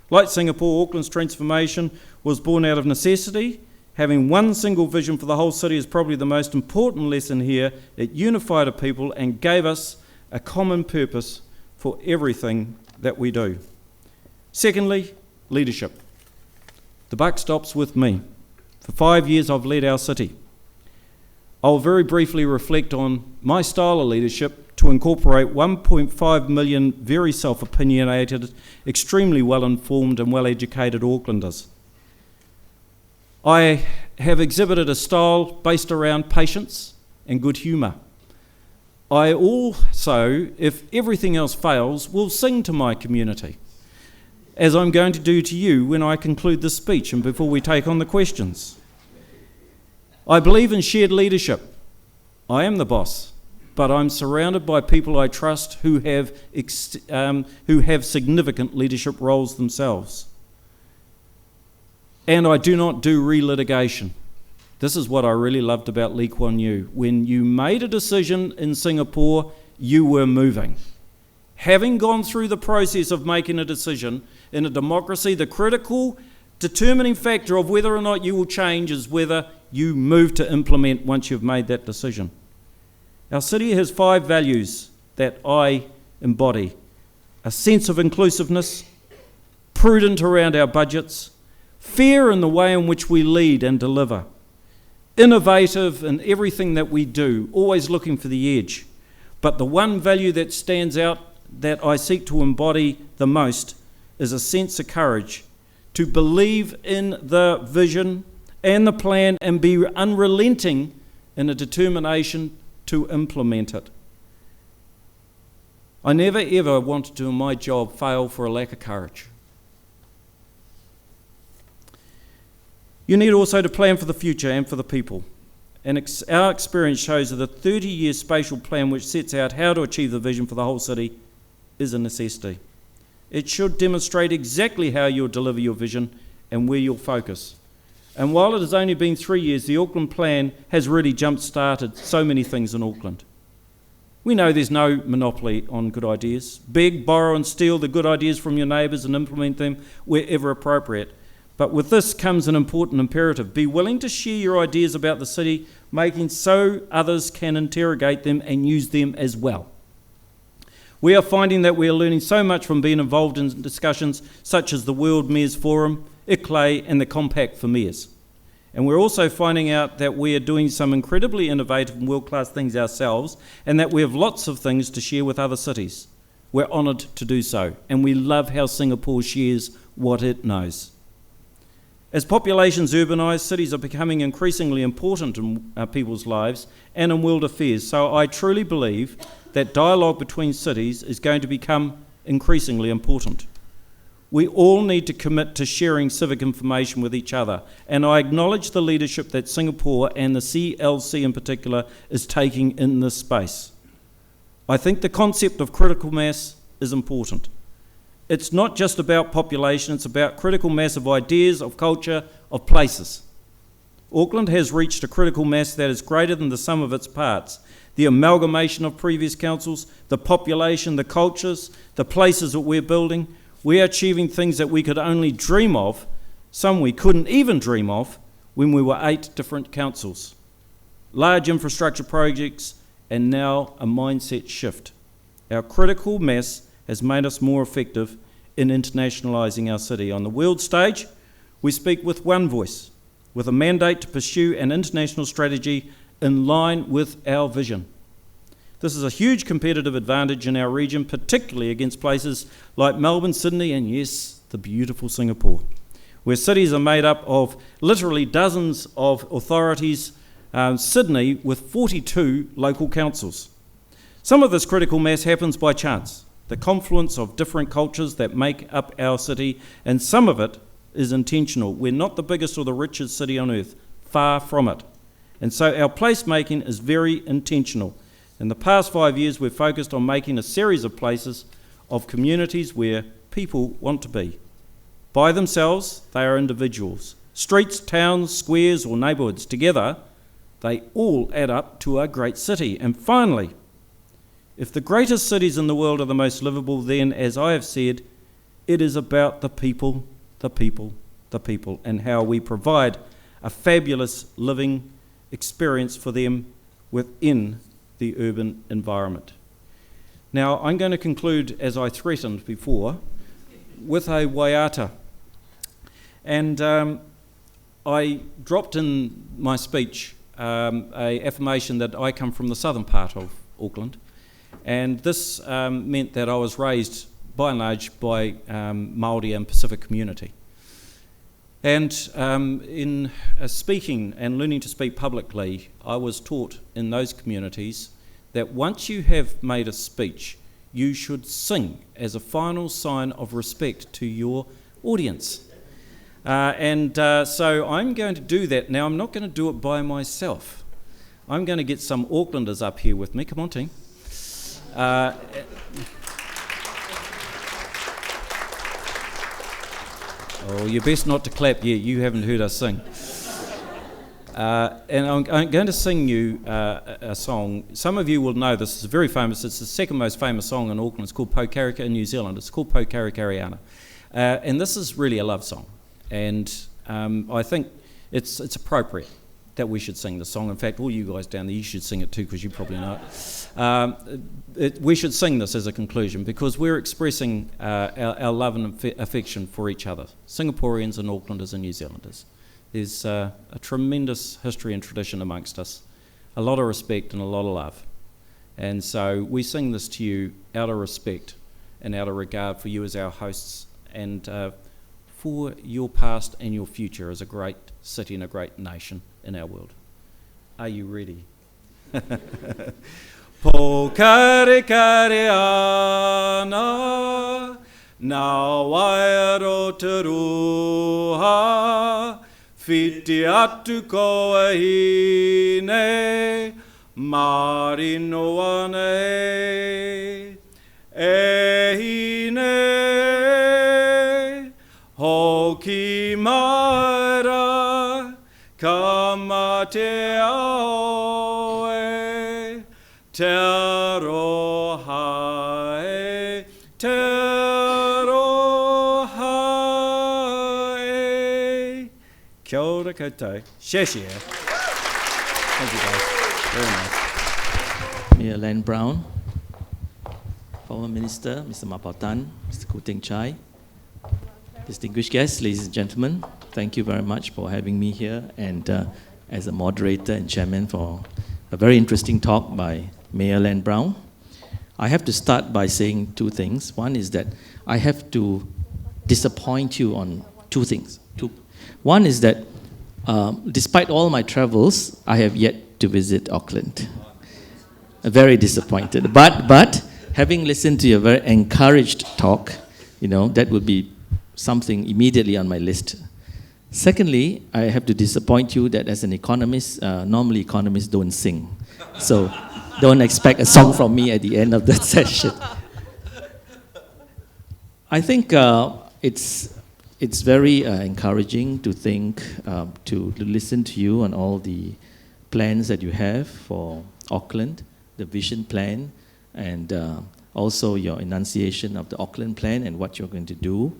Like Singapore, Auckland's transformation was born out of necessity. Having one single vision for the whole city is probably the most important lesson here. It unified a people and gave us a common purpose for everything that we do. Secondly, leadership. The buck stops with me. For 5 years I've led our city. I'll very briefly reflect on my style of leadership to incorporate 1.5 million very self-opinionated, extremely well-informed and well-educated Aucklanders. I have exhibited a style based around patience and good humour. I also, if everything else fails, will sing to my community, as I'm going to do to you when I conclude this speech and before we take on the questions. I believe in shared leadership. I am the boss, but I'm surrounded by people I trust who have significant leadership roles themselves. And I do not do relitigation. This is what I really loved about Lee Kuan Yew. When you made a decision in Singapore, you were moving. Having gone through the process of making a decision in a democracy, the critical determining factor of whether or not you will change is whether you move to implement once you've made that decision. Our city has 5 values that I embody: a sense of inclusiveness, prudent around our budgets, fair in the way in which we lead and deliver, innovative in everything that we do, always looking for the edge. But the one value that stands out that I seek to embody the most is a sense of courage to believe in the vision and the plan and be unrelenting in a determination to implement it. I never ever wanted to in my job fail for a lack of courage. You need also to plan for the future and for the people. And our experience shows that a 30-year spatial plan which sets out how to achieve the vision for the whole city is a necessity. It should demonstrate exactly how you'll deliver your vision and where you'll focus. And while it has only been 3 years, the Auckland plan has really jump-started so many things in Auckland. We know there's no monopoly on good ideas. Beg, borrow and steal the good ideas from your neighbours and implement them wherever appropriate. But with this comes an important imperative. Be willing to share your ideas about the city, making so others can interrogate them and use them as well. We are finding that we are learning so much from being involved in discussions such as the World Mayors Forum, ICLEI and the Compact for Mayors. And we're also finding out that we are doing some incredibly innovative and world-class things ourselves, and that we have lots of things to share with other cities. We're honoured to do so, and we love how Singapore shares what it knows. As populations urbanise, cities are becoming increasingly important in people's lives and in world affairs, so I truly believe that dialogue between cities is going to become increasingly important. We all need to commit to sharing civic information with each other, and I acknowledge the leadership that Singapore and the CLC in particular is taking in this space. I think the concept of critical mass is important. It's not just about population, it's about critical mass of ideas, of culture, of places. Auckland has reached a critical mass that is greater than the sum of its parts. The amalgamation of previous councils, the population, the cultures, the places that we're building, we are achieving things that we could only dream of, some we couldn't even dream of, when we were 8 different councils. Large infrastructure projects, and now a mindset shift. Our critical mass has made us more effective in internationalising our city. On the world stage, we speak with one voice, with a mandate to pursue an international strategy in line with our vision. This is a huge competitive advantage in our region, particularly against places like Melbourne, Sydney, and yes, the beautiful Singapore, where cities are made up of literally dozens of authorities, Sydney with 42 local councils. Some of this critical mass happens by chance, the confluence of different cultures that make up our city, and some of it is intentional. We're not the biggest or the richest city on earth, far from it. And so our placemaking is very intentional. In the past 5 years, we've focused on making a series of places of communities where people want to be. By themselves, they are individuals. Streets, towns, squares, or neighbourhoods. Together, they all add up to a great city. And finally, if the greatest cities in the world are the most livable, then, as I have said, it is about the people, the people, the people, and how we provide a fabulous living experience for them within the urban environment. Now, I'm going to conclude, as I threatened before, with a waiata. And I dropped in my speech a affirmation that I come from the southern part of Auckland, and this meant that I was raised by and large by Māori and Pacific community. And in speaking and learning to speak publicly, I was taught in those communities that once you have made a speech, you should sing as a final sign of respect to your audience. So I'm going to do that. Now, I'm not going to do it by myself. I'm going to get some Aucklanders up here with me. Come on, team. Oh, you're best not to clap yet. You haven't heard us sing. And I'm going to sing you a song. Some of you will know this. It's very famous. It's the second most famous song in Auckland. It's called Poukarika in New Zealand. It's called Poukarikariana. And this is really a love song. And I think it's appropriate that we should sing the song. In fact, all you guys down there, you should sing it too, because you probably know it. We should sing this as a conclusion, because we're expressing our love and affection for each other, Singaporeans and Aucklanders and New Zealanders. There's a tremendous history and tradition amongst us, a lot of respect and a lot of love. And so we sing this to you out of respect and out of regard for you as our hosts, and for your past and your future as a great city and a great nation in our world. Are you ready? Poukarikariana, na wairo te ruha, whiti atu koe hine, marino ane, e hine, hoki maira, kama te aoe, te aroha e, te aroha e. Kia ora koutou. Shashia. Thank you guys. Very nice. Mayor Len Brown, former Minister, Mr. Mapautan, Mr. Kuteng Chai, distinguished guests, ladies and gentlemen, thank you very much for having me here, and as a moderator and chairman for a very interesting talk by Mayor Len Brown. I have to start by saying two things. One is that I have to disappoint you on two things. One is that despite all my travels, I have yet to visit Auckland. Very disappointed. But having listened to your very encouraged talk, that would be something immediately on my list. Secondly, I have to disappoint you that as an economist, normally economists don't sing. So don't expect a song from me at the end of the session. I think it's very encouraging to think, to listen to you on all the plans that you have for Auckland, the vision plan, and also your enunciation of the Auckland plan and what you're going to do.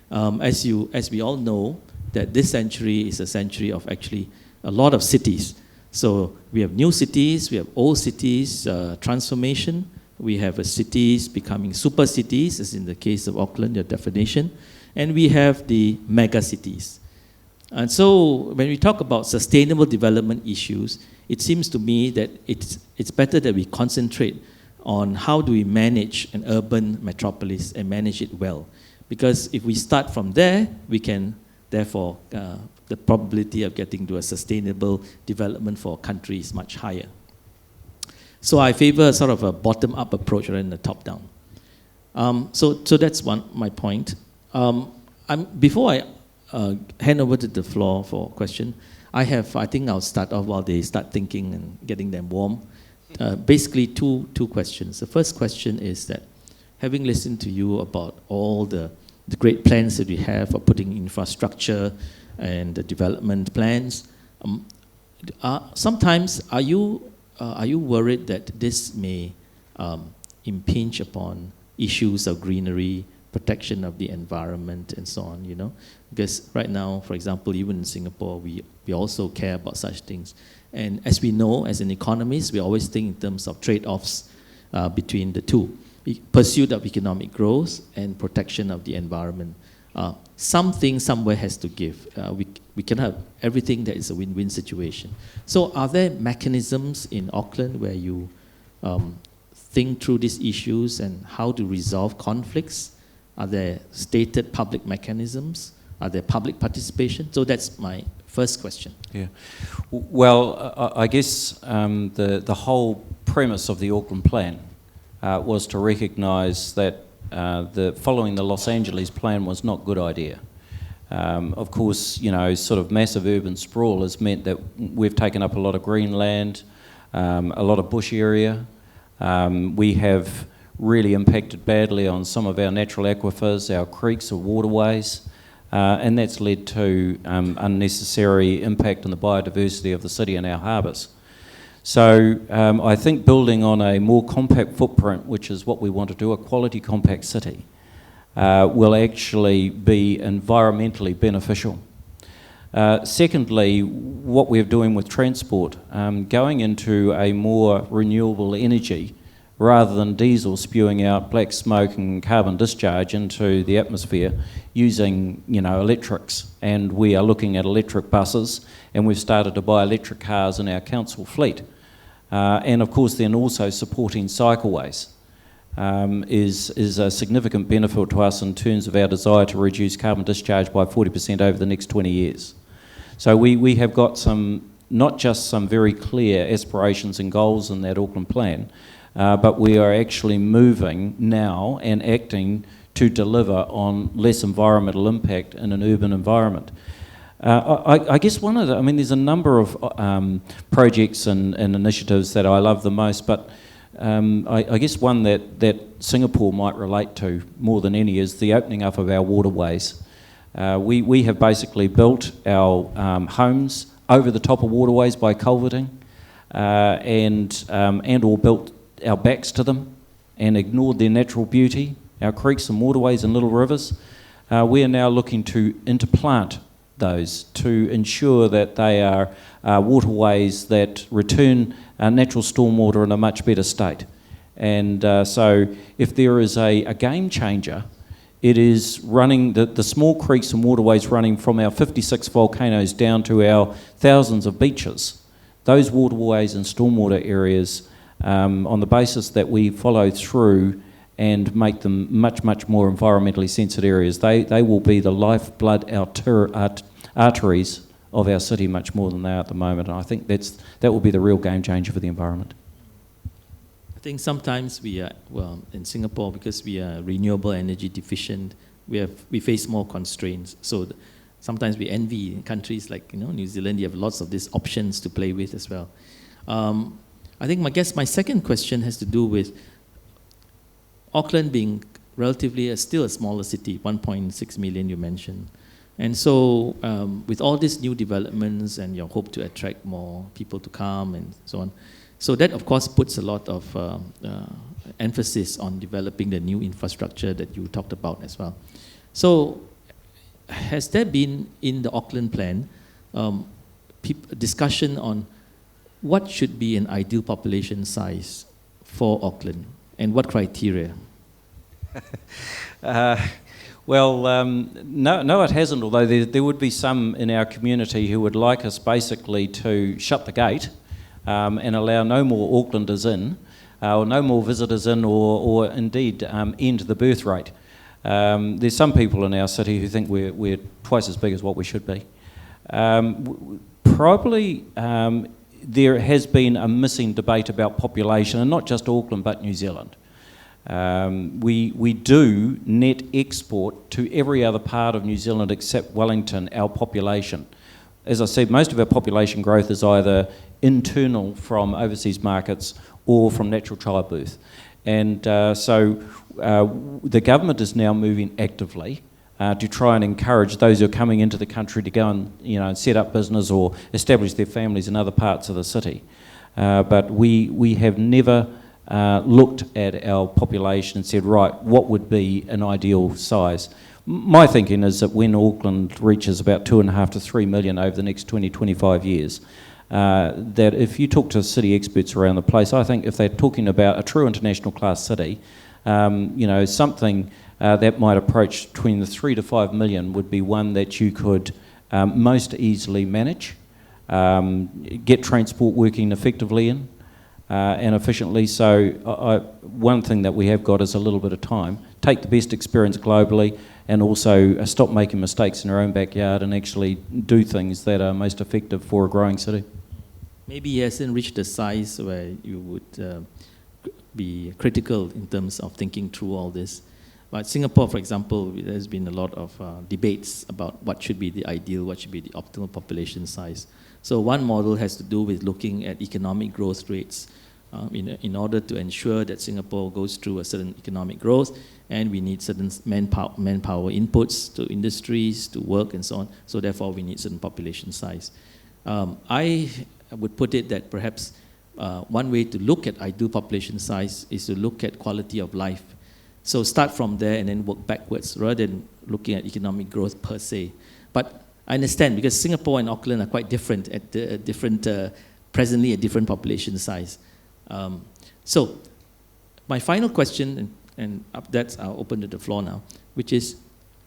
As we all know, that this century is a century of actually a lot of cities. So we have new cities, we have old cities, transformation. We have cities becoming super cities, as in the case of Auckland, your definition. And we have the mega cities. And so when we talk about sustainable development issues, it seems to me that it's better that we concentrate on how do we manage an urban metropolis and manage it well. Because if we start from there, we can, therefore, the probability of getting to a sustainable development for a country is much higher. So I favor sort of a bottom-up approach rather than a top-down. So that's my point. Before I hand over to the floor for a question, I think I'll start off while they start thinking and getting them warm. Basically, two questions. The first question is that, having listened to you about all the great plans that we have for putting infrastructure and the development plans, sometimes are you worried that this may impinge upon issues of greenery, protection of the environment, and so on, Because right now, for example, even in Singapore, we also care about such things. And as we know, as an economist, we always think in terms of trade-offs between the two. pursuit of economic growth and protection of the environment. Something somewhere has to give. We cannot have everything that is a win-win situation. So are there mechanisms in Auckland where you think through these issues and how to resolve conflicts? Are there stated public mechanisms? Are there public participation? So that's my first question. Yeah. Well, I guess the whole premise of the Auckland plan was to recognise that following the Los Angeles plan was not a good idea. Of course, you know, sort of massive urban sprawl has meant that we've taken up a lot of green land, a lot of bush area. We have really impacted badly on some of our natural aquifers, our creeks or waterways, and that's led to unnecessary impact on the biodiversity of the city and our harbours. So I think building on a more compact footprint, which is what we want to do, a quality compact city, will actually be environmentally beneficial. Secondly, what we're doing with transport, going into a more renewable energy rather than diesel spewing out black smoke and carbon discharge into the atmosphere, using, you know, electrics. And we are looking at electric buses, and we've started to buy electric cars in our council fleet. And of course then also supporting cycleways is a significant benefit to us in terms of our desire to reduce carbon discharge by 40% over the next 20 years. So we have got some, not just some very clear aspirations and goals in that Auckland plan, but we are actually moving now and acting to deliver on less environmental impact in an urban environment. I guess one of the, I mean, there's a number of projects and initiatives that I love the most, but I guess one that Singapore might relate to more than any is the opening up of our waterways. We have basically built our homes over the top of waterways by culverting, and or built our backs to them and ignored their natural beauty, our creeks and waterways and little rivers. We are now looking to interplant those to ensure that they are waterways that return natural stormwater in a much better state. And so if there is a game changer, it is running the small creeks and waterways running from our 56 volcanoes down to our thousands of beaches. Those waterways and stormwater areas, on the basis that we follow through and make them much, much more environmentally sensitive areas, they will be the lifeblood, arteries of our city much more than they are at the moment. And I think that will be the real game changer for the environment. I think sometimes we are, well, in Singapore, because we are renewable energy deficient, we face more constraints. So sometimes we envy countries like, you know, New Zealand. You have lots of these options to play with as well. I think my second question has to do with Auckland being relatively still a smaller city, 1.6 million you mentioned. And so with all these new developments and your hope to attract more people to come and so on, so that of course puts a lot of emphasis on developing the new infrastructure that you talked about as well. So has there been in the Auckland plan discussion on what should be an ideal population size for Auckland and what criteria? Well, no, it hasn't, although there would be some in our community who would like us basically to shut the gate and allow no more Aucklanders in, or no more visitors in, or indeed end the birth rate. There's some people in our city who think we're twice as big as what we should be. Probably there has been a missing debate about population, and not just Auckland but New Zealand. We do net export to every other part of New Zealand except Wellington, our population. As I said, most of our population growth is either internal from overseas markets or from natural childbirth. And so the government is now moving actively to try and encourage those who are coming into the country to go and, you know, set up business or establish their families in other parts of the city. But we have never looked at our population and said, right, what would be an ideal size? My thinking is that when Auckland reaches about 2.5 to 3 million over the next 20, 25 years, that if you talk to city experts around the place, I think if they're talking about a true international class city, Something that might approach between the 3 to 5 million would be one that you could most easily manage, get transport working effectively in and efficiently. So one thing that we have got is a little bit of time. Take the best experience globally and also stop making mistakes in our own backyard and actually do things that are most effective for a growing city. Maybe he hasn't reached the size where you would be critical in terms of thinking through all this. But Singapore, for example, there's been a lot of debates about what should be the ideal, what should be the optimal population size. So one model has to do with looking at economic growth rates in order to ensure that Singapore goes through a certain economic growth, and we need certain manpower inputs to industries, to work and so on. So therefore, we need certain population size. I would put it that perhaps one way to look at ideal population size is to look at quality of life. So start from there and then work backwards rather than looking at economic growth per se. But I understand because Singapore and Auckland are quite different presently at different population size. So my final question, and after that I'll open to the floor now, which is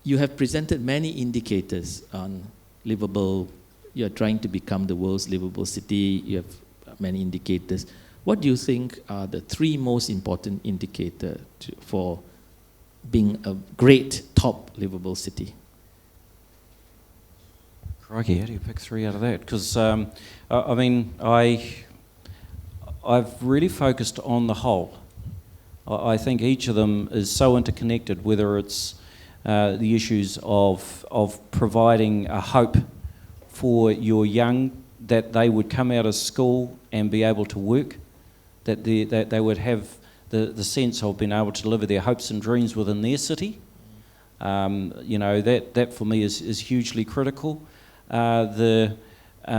you have presented many indicators on livable, you're trying to become the world's livable city, you have many indicators. What do you think are the 3 most important indicators for being a great top livable city? Crikey, how do you pick 3 out of that? Because, I've really focused on the whole. I think each of them is so interconnected, whether it's the issues of providing a hope for your young, that they would come out of school and be able to work, that they would have the sense of being able to deliver their hopes and dreams within their city. That for me is hugely critical. The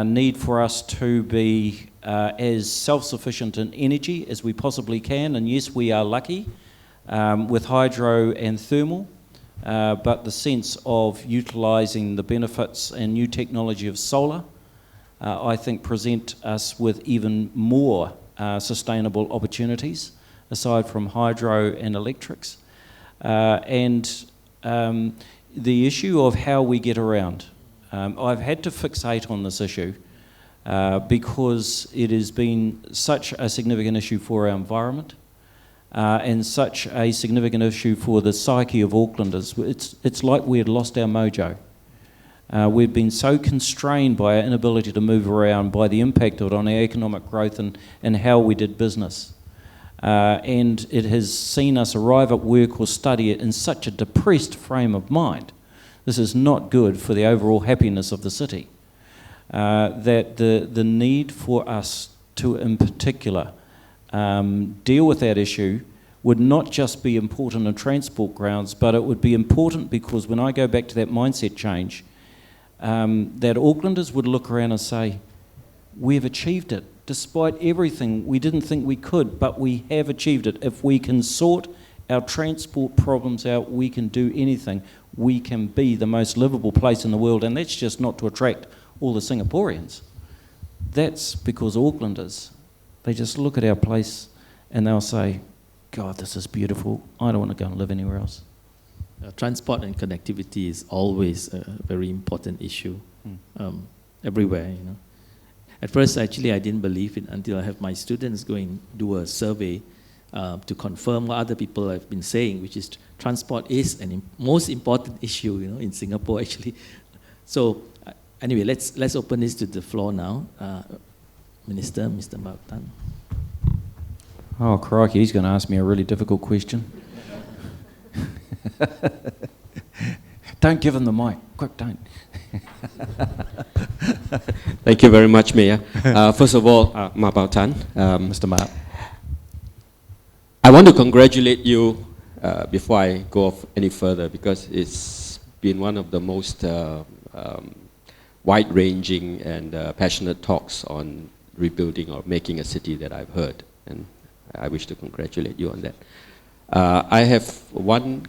need for us to be as self-sufficient in energy as we possibly can, and yes, we are lucky with hydro and thermal, but the sense of utilising the benefits and new technology of solar, I think present us with even more sustainable opportunities aside from hydro and electrics. And the issue of how we get around. I've had to fixate on this issue because it has been such a significant issue for our environment and such a significant issue for the psyche of Aucklanders. It's like we had lost our mojo. We've been so constrained by our inability to move around, by the impact of it on our economic growth and how we did business. And it has seen us arrive at work or study it in such a depressed frame of mind. This is not good for the overall happiness of the city. That the need for us to, in particular, deal with that issue would not just be important in transport grounds, but it would be important because when I go back to that mindset change, that Aucklanders would look around and say, we've achieved it. Despite everything, we didn't think we could, but we have achieved it. If we can sort our transport problems out, we can do anything. We can be the most livable place in the world, and that's just not to attract all the Singaporeans. That's because Aucklanders, they just look at our place and they'll say, God, this is beautiful. I don't want to go and live anywhere else. Transport and connectivity is always a very important issue everywhere, At first, actually, I didn't believe it until I have my students go and do a survey to confirm what other people have been saying, which is transport is an most important issue, in Singapore, actually. So, anyway, let's open this to the floor now. Minister, Mr. Bautan. Oh, crikey, he's going to ask me a really difficult question. Don't give him the mic. Quick, don't. Thank you very much, Mayor. First of all, Ma Bautan. Mr. Mark. I want to congratulate you before I go off any further because it's been one of the most wide-ranging and passionate talks on rebuilding or making a city that I've heard, and I wish to congratulate you on that. I have one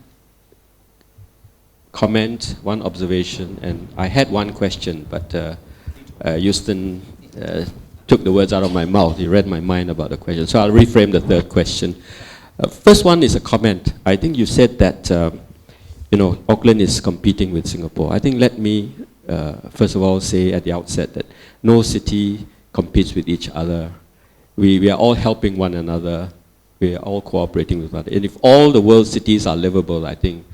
comment, one observation, and I had one question, but Houston took the words out of my mouth. He read my mind about the question. So I'll reframe the third question. First one is a comment. I think you said that, Auckland is competing with Singapore. I think let me, first of all, say at the outset that no city competes with each other. We are all helping one another. We are all cooperating with one another. And if all the world's cities are livable, I think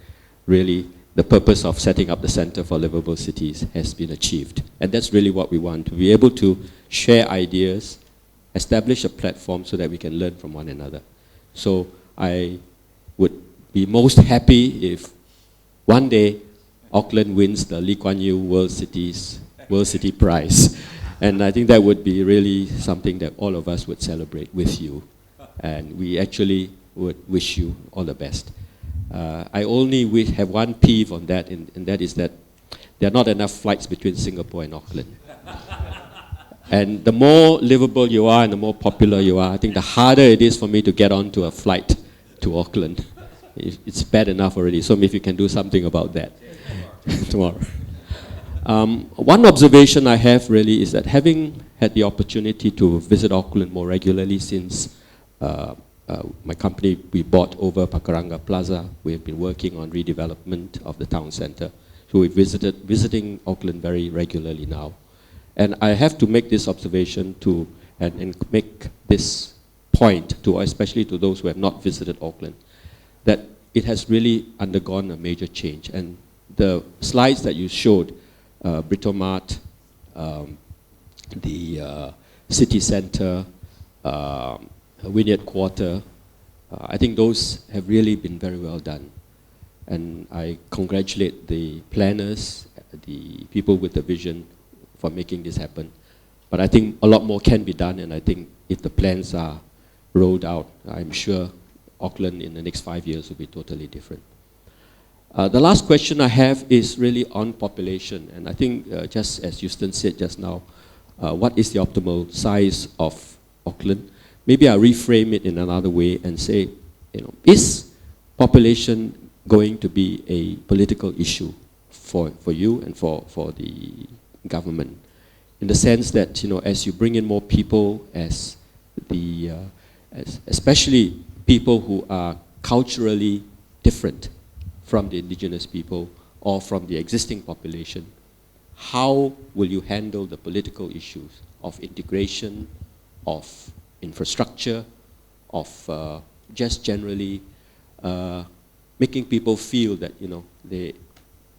really the purpose of setting up the Center for Livable Cities has been achieved. And that's really what we want, to be able to share ideas, establish a platform so that we can learn from one another. So I would be most happy if one day Auckland wins the Lee Kuan Yew World City Prize. And I think that would be really something that all of us would celebrate with you. And we actually would wish you all the best. I only have one peeve on that, and that is that there are not enough flights between Singapore and Auckland. And the more livable you are and the more popular you are, I think the harder it is for me to get onto a flight to Auckland. It's bad enough already, so if you can do something about that tomorrow. One observation I have really is that having had the opportunity to visit Auckland more regularly since my company, we bought over Pakuranga Plaza. We have been working on redevelopment of the town centre. So we're visiting Auckland very regularly now. And I have to make this observation and make this point to, especially to those who have not visited Auckland, that it has really undergone a major change. And the slides that you showed, Britomart, the city centre, Wynyard Quarter, I think those have really been very well done. And I congratulate the planners, the people with the vision for making this happen. But I think a lot more can be done, and I think if the plans are rolled out, I'm sure Auckland in the next 5 years will be totally different. The last question I have is really on population, and I think just as Houston said just now, what is the optimal size of Auckland? Maybe I'll reframe it in another way and say, is population going to be a political issue for you and for the government? In the sense that, as you bring in more people, as especially people who are culturally different from the indigenous people or from the existing population, how will you handle the political issues of integration, of infrastructure, of just generally making people feel that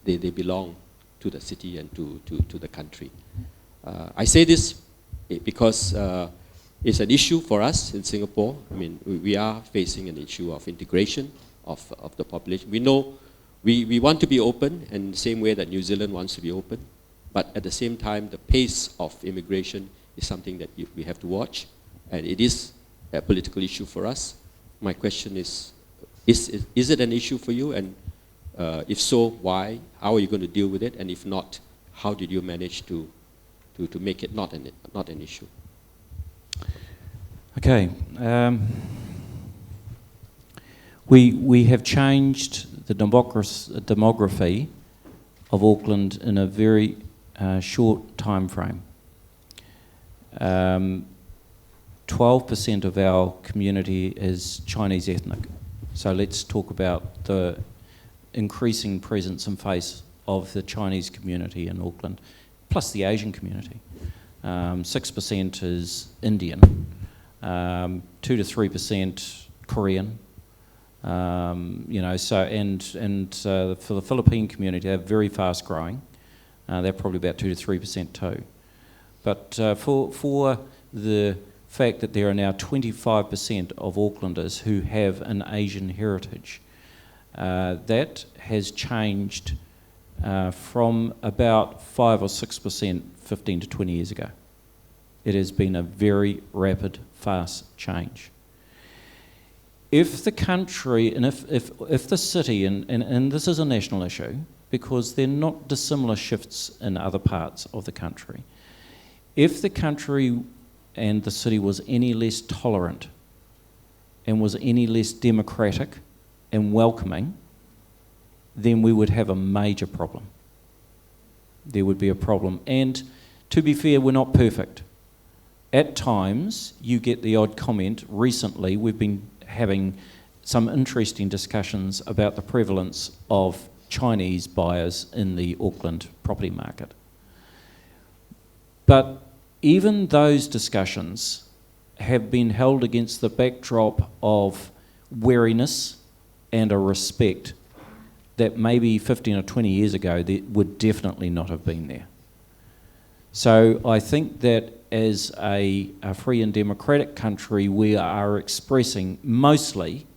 they belong to the city and to the country? I say this because it's an issue for us in Singapore. I mean, we are facing an issue of integration of the population. We know we want to be open in the same way that New Zealand wants to be open, but at the same time, the pace of immigration is something that we have to watch, and it is a political issue for us. My question is it an issue for you? And if so, why? How are you going to deal with it? And if not, how did you manage to make it not an issue? Okay. We have changed the demography of Auckland in a very short time frame. 12% of our community is Chinese ethnic. So let's talk about the increasing presence and face of the Chinese community in Auckland, plus the Asian community. 6% is Indian, 2 to 3% Korean. For the Philippine community, they're very fast growing. They're probably about 2 to 3% too. But for the fact that there are now 25% of Aucklanders who have an Asian heritage, that has changed from about 5 or 6% 15 to 20 years ago. It has been a very rapid, fast change. If the country, and if the city, and this is a national issue, because they're not dissimilar shifts in other parts of the country, if the country and the city was any less tolerant and was any less democratic and welcoming, then we would have a major problem. There would be a problem. And to be fair, we're not perfect. At times, you get the odd comment. Recently, we've been having some interesting discussions about the prevalence of Chinese buyers in the Auckland property market. But even those discussions have been held against the backdrop of wariness and a respect that maybe 15 or 20 years ago there would definitely not have been there. So I think that as a free and democratic country, we are expressing mostly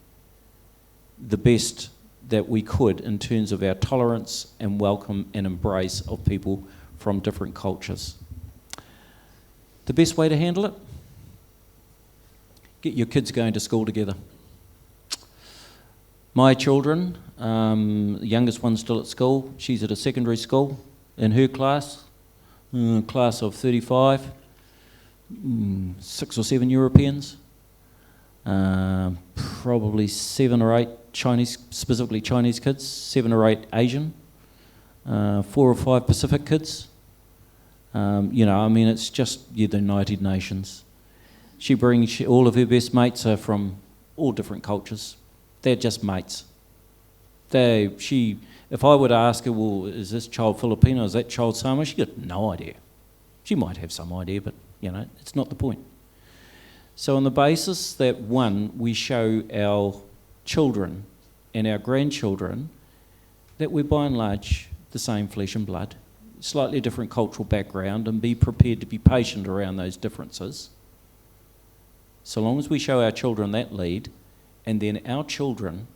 the best that we could in terms of our tolerance and welcome and embrace of people from different cultures. The best way to handle it? Get your kids going to school together. My children, the youngest one's still at school, she's at a secondary school. In her class of 35, 6 or 7 Europeans, probably 7 or 8 Chinese, specifically Chinese kids, 7 or 8 Asian, 4 or 5 Pacific kids. It's just the United Nations. She brings, all of her best mates are from all different cultures. They're just mates. If I were to ask her, well, is this child Filipino, is that child Samoan? She got no idea. She might have some idea, but it's not the point. So on the basis that, one, we show our children and our grandchildren that we're by and large the same flesh and blood, slightly different cultural background, and be prepared to be patient around those differences. So long as we show our children that lead, and then our children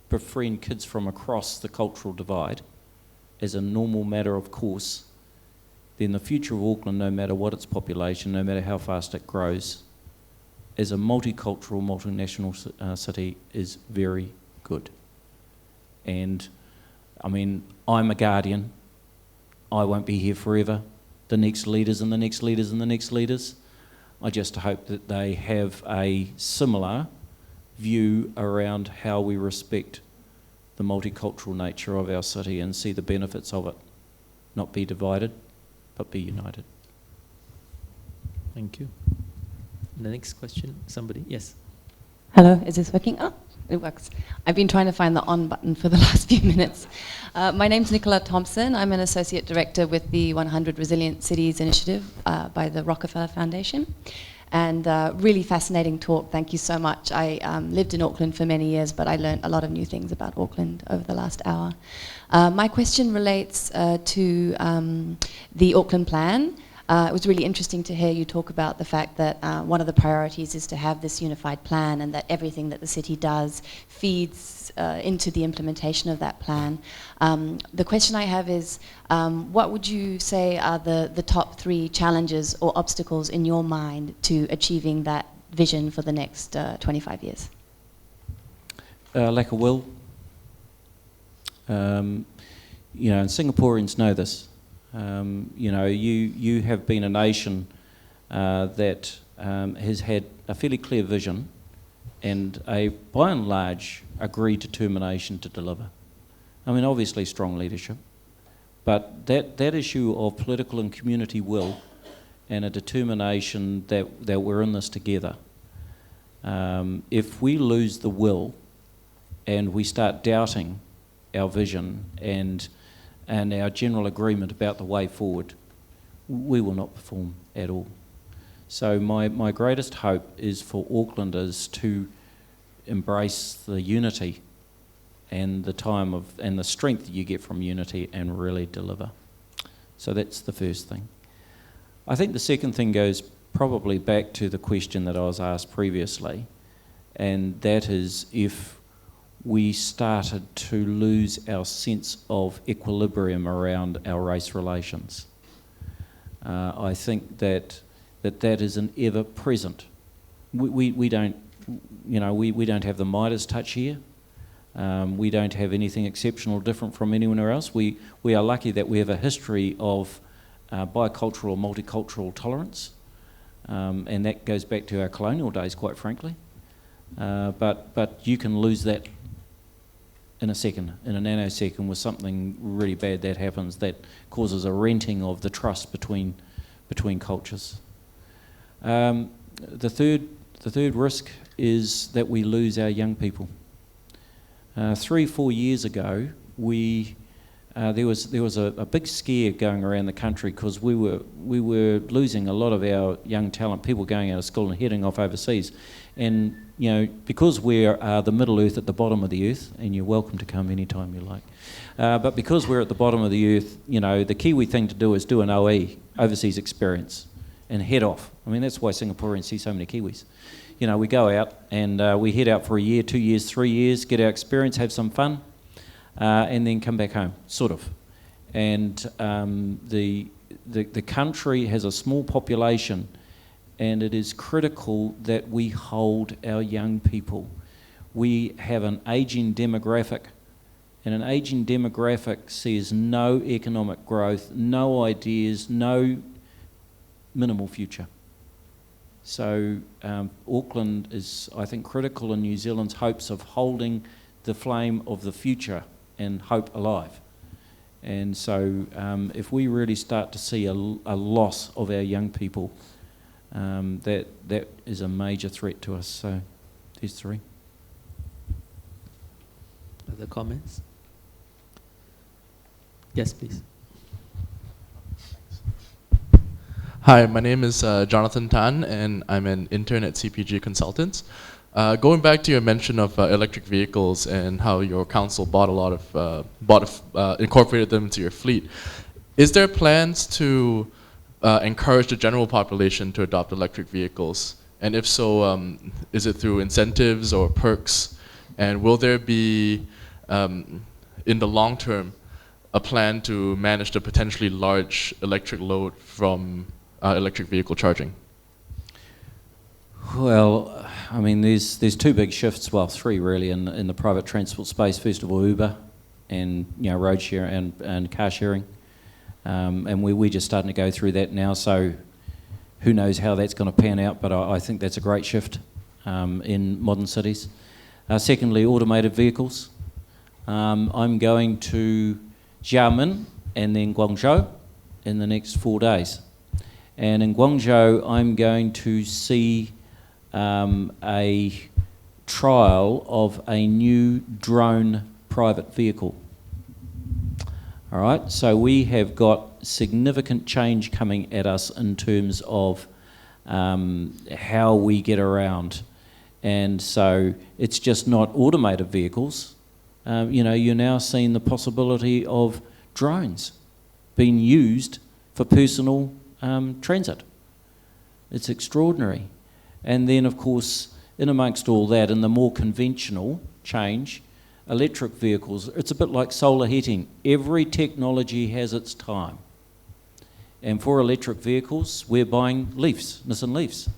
befriend kids from across the cultural divide as a normal matter of course, then the future of Auckland, no matter what its population, no matter how fast it grows, as a multicultural, multinational city is very good. And I'm a guardian. I won't be here forever. The next leaders and the next leaders and the next leaders. I just hope that they have a similar view around how we respect the multicultural nature of our city and see the benefits of it. Not be divided, but be united. Thank you. The next question, somebody? Yes. Hello, is this working? Oh, it works. I've been trying to find the on button for the last few minutes. My name's Nicola Thompson. I'm an associate director with the 100 Resilient Cities Initiative by the Rockefeller Foundation. And really fascinating talk. Thank you so much. I lived in Auckland for many years, but I learned a lot of new things about Auckland over the last hour. My question relates to the Auckland plan. It was really interesting to hear you talk about the fact that one of the priorities is to have this unified plan and that everything that the city does feeds into the implementation of that plan. The question I have is, what would you say are the top 3 challenges or obstacles in your mind to achieving that vision for the next 25 years? Lack of will. And Singaporeans know this. You have been a nation that has had a fairly clear vision and by and large, agreed determination to deliver. Obviously strong leadership, but that issue of political and community will and a determination that we're in this together. If we lose the will and we start doubting our vision and our general agreement about the way forward, we will not perform at all. So my greatest hope is for Aucklanders to embrace the unity and the strength you get from unity and really deliver. So that's the first thing. I think the second thing goes probably back to the question that I was asked previously, and that is if we started to lose our sense of equilibrium around our race relations. I think that is an ever present. We don't have the Midas touch here. We don't have anything exceptional different from anywhere else. We are lucky that we have a history of bicultural or multicultural tolerance, and that goes back to our colonial days, quite frankly. But you can lose that in a second, in a nanosecond, with something really bad that happens that causes a renting of the trust between cultures. The third risk is that we lose our young people. 3-4 years ago, there was a big scare going around the country because we were losing a lot of our young talent, people going out of school and heading off overseas, and because we're the Middle Earth at the bottom of the earth, and you're welcome to come anytime you like, but because we're at the bottom of the earth, the Kiwi thing to do is do an OE, overseas experience, and head off. I mean, that's why Singaporeans see so many Kiwis. We go out and we head out for a year, 2 years, 3 years, get our experience, have some fun, and then come back home, sort of. And the country has a small population, and it is critical that we hold our young people. We have an ageing demographic, and an ageing demographic sees no economic growth, no ideas, no minimal future. So Auckland is, I think, critical in New Zealand's hopes of holding the flame of the future and hope alive. And so if we really start to see a loss of our young people, that is a major threat to us. So there's 3. Other comments? Yes, please. Hi, my name is Jonathan Tan, and I'm an intern at CPG Consultants. Going back to your mention of electric vehicles and how your council bought a lot of, incorporated them into your fleet, is there plans to encourage the general population to adopt electric vehicles? And if so, is it through incentives or perks? And will there be, in the long term, a plan to manage the potentially large electric load from electric vehicle charging? Well, I mean, there's 2 big shifts, well, 3 really, in the private transport space. First of all, Uber and road share and car sharing, and we're just starting to go through that now. So who knows how that's going to pan out? But I think that's a great shift in modern cities. Secondly, automated vehicles. I'm going to Xiamen and then Guangzhou in the next 4 days. And in Guangzhou, I'm going to see a trial of a new drone private vehicle. All right, so we have got significant change coming at us in terms of how we get around. And so it's just not automated vehicles. You're now seeing the possibility of drones being used for personal transit. It's extraordinary. And then, of course, in amongst all that, in the more conventional change, electric vehicles, it's a bit like solar heating. Every technology has its time. And for electric vehicles, we're buying Leafs, Nissan Leafs.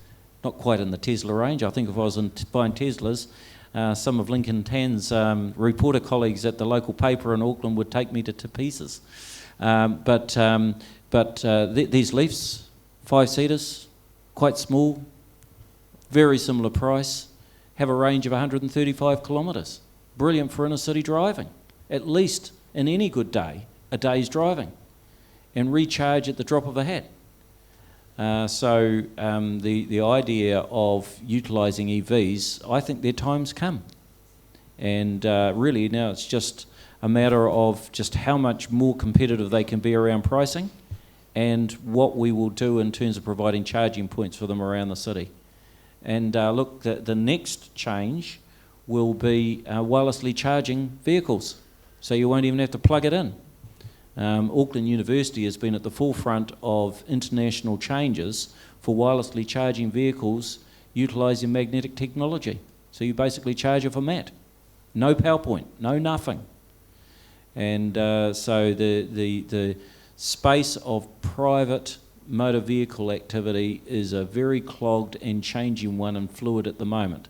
Not quite in the Tesla range. I think if I was buying Teslas, some of Lincoln Tan's reporter colleagues at the local paper in Auckland would take me to pieces. But these Leafs, 5-seaters, quite small, very similar price, have a range of 135 kilometres. Brilliant for inner city driving. At least in any good day, a day's driving. And recharge at the drop of a hat. So the idea of utilising EVs, I think their time's come. And really now it's just a matter of just how much more competitive they can be around pricing and what we will do in terms of providing charging points for them around the city. And look, the next change will be wirelessly charging vehicles. So you won't even have to plug it in. Auckland University has been at the forefront of international changes for wirelessly charging vehicles utilising magnetic technology. So you basically charge off a mat. No PowerPoint, no nothing. And so the space of private motor vehicle activity is a very clogged and changing one and fluid at the moment.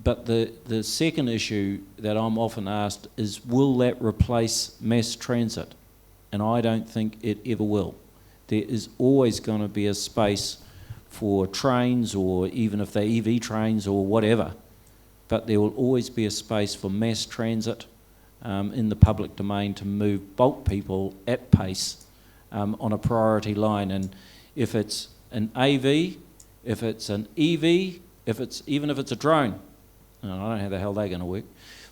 But the second issue that I'm often asked is, will that replace mass transit? And I don't think it ever will. There is always going to be a space for trains, or even if they're EV trains or whatever, but there will always be a space for mass transit in the public domain to move bulk people at pace on a priority line. And if it's an AV, if it's an EV, even if it's a drone, I don't know how the hell they're going to work,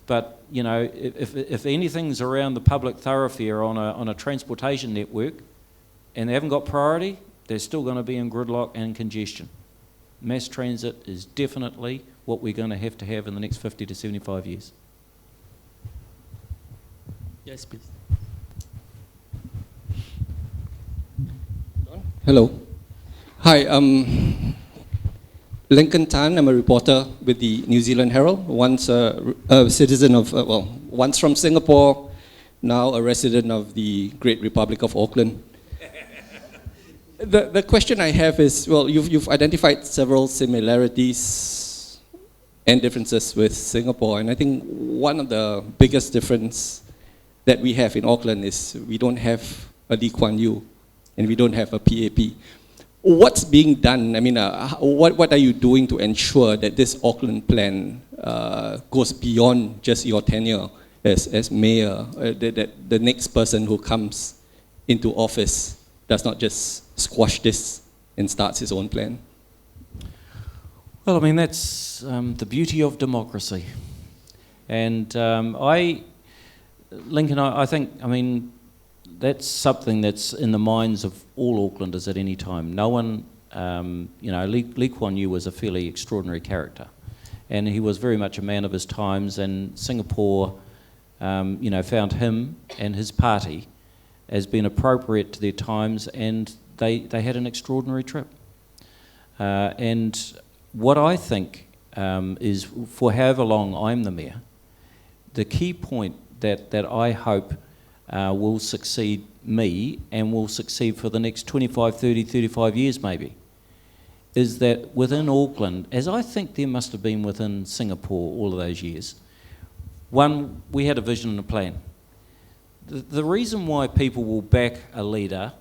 But, you know, if anything's around the public thoroughfare on a transportation network and they haven't got priority, they're still going to be in gridlock and congestion. Mass transit is definitely what we're going to have in the next 50 to 75 years. Yes, please. Hello. Hi, Lincoln Tan. I'm a reporter with the New Zealand Herald, once a citizen of, once from Singapore, now a resident of the Great Republic of Auckland. The question I have is, well, you've identified several similarities and differences with Singapore, and I think one of the biggest difference that we have in Auckland is we don't have a Lee Kuan Yew, and we don't have a PAP. What's being done? I mean, what are you doing to ensure that this Auckland plan goes beyond just your tenure as mayor, that the next person who comes into office does not just squash this and starts his own plan? Well, I mean, that's the beauty of democracy. And Lincoln, I think, I mean, that's something that's in the minds of all Aucklanders at any time. No one, you know, Lee Kuan Yew was a fairly extraordinary character, and he was very much a man of his times, and Singapore, you know, found him and his party as being appropriate to their times, and they had an extraordinary trip. And what I think is, for however long I'm the mayor, the key point that I hope will succeed me and will succeed for the next 25, 30, 35 years maybe, is that within Auckland, as I think there must have been within Singapore all of those years, one, we had a vision and a plan. The reason why people will back a leader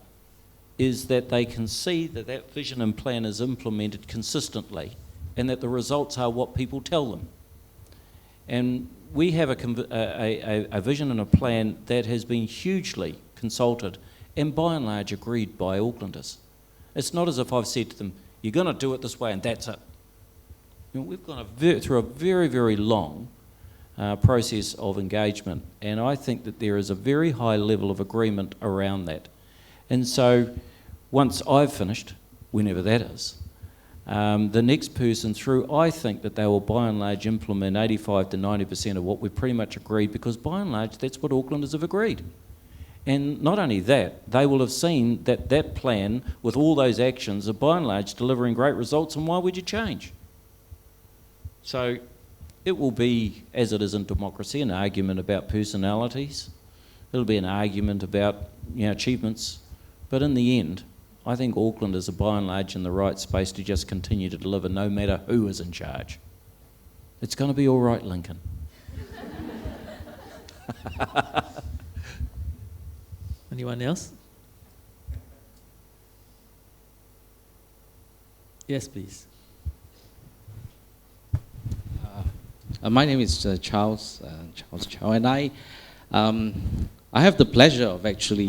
is that they can see that that vision and plan is implemented consistently and that the results are what people tell them. And we have a vision and a plan that has been hugely consulted and by and large agreed by Aucklanders. It's not as if I've said to them, you're going to do it this way and that's it. You know, we've gone through a very, very long process of engagement, and I think that there is a very high level of agreement around that. And so once I've finished, whenever that is, the next person through, I think that they will by and large implement 85 to 90% of what we've pretty much agreed, because by and large that's what Aucklanders have agreed. And not only that, they will have seen that that plan with all those actions are by and large delivering great results, and why would you change? So it will be, as it is in democracy, an argument about personalities. It'll be an argument about, you know, achievements. But in the end, I think Aucklanders are by and large in the right space to just continue to deliver no matter who is in charge. It's going to be all right, Lincoln. Anyone else? Yes, please. My name is Charles Chow, and I have the pleasure of actually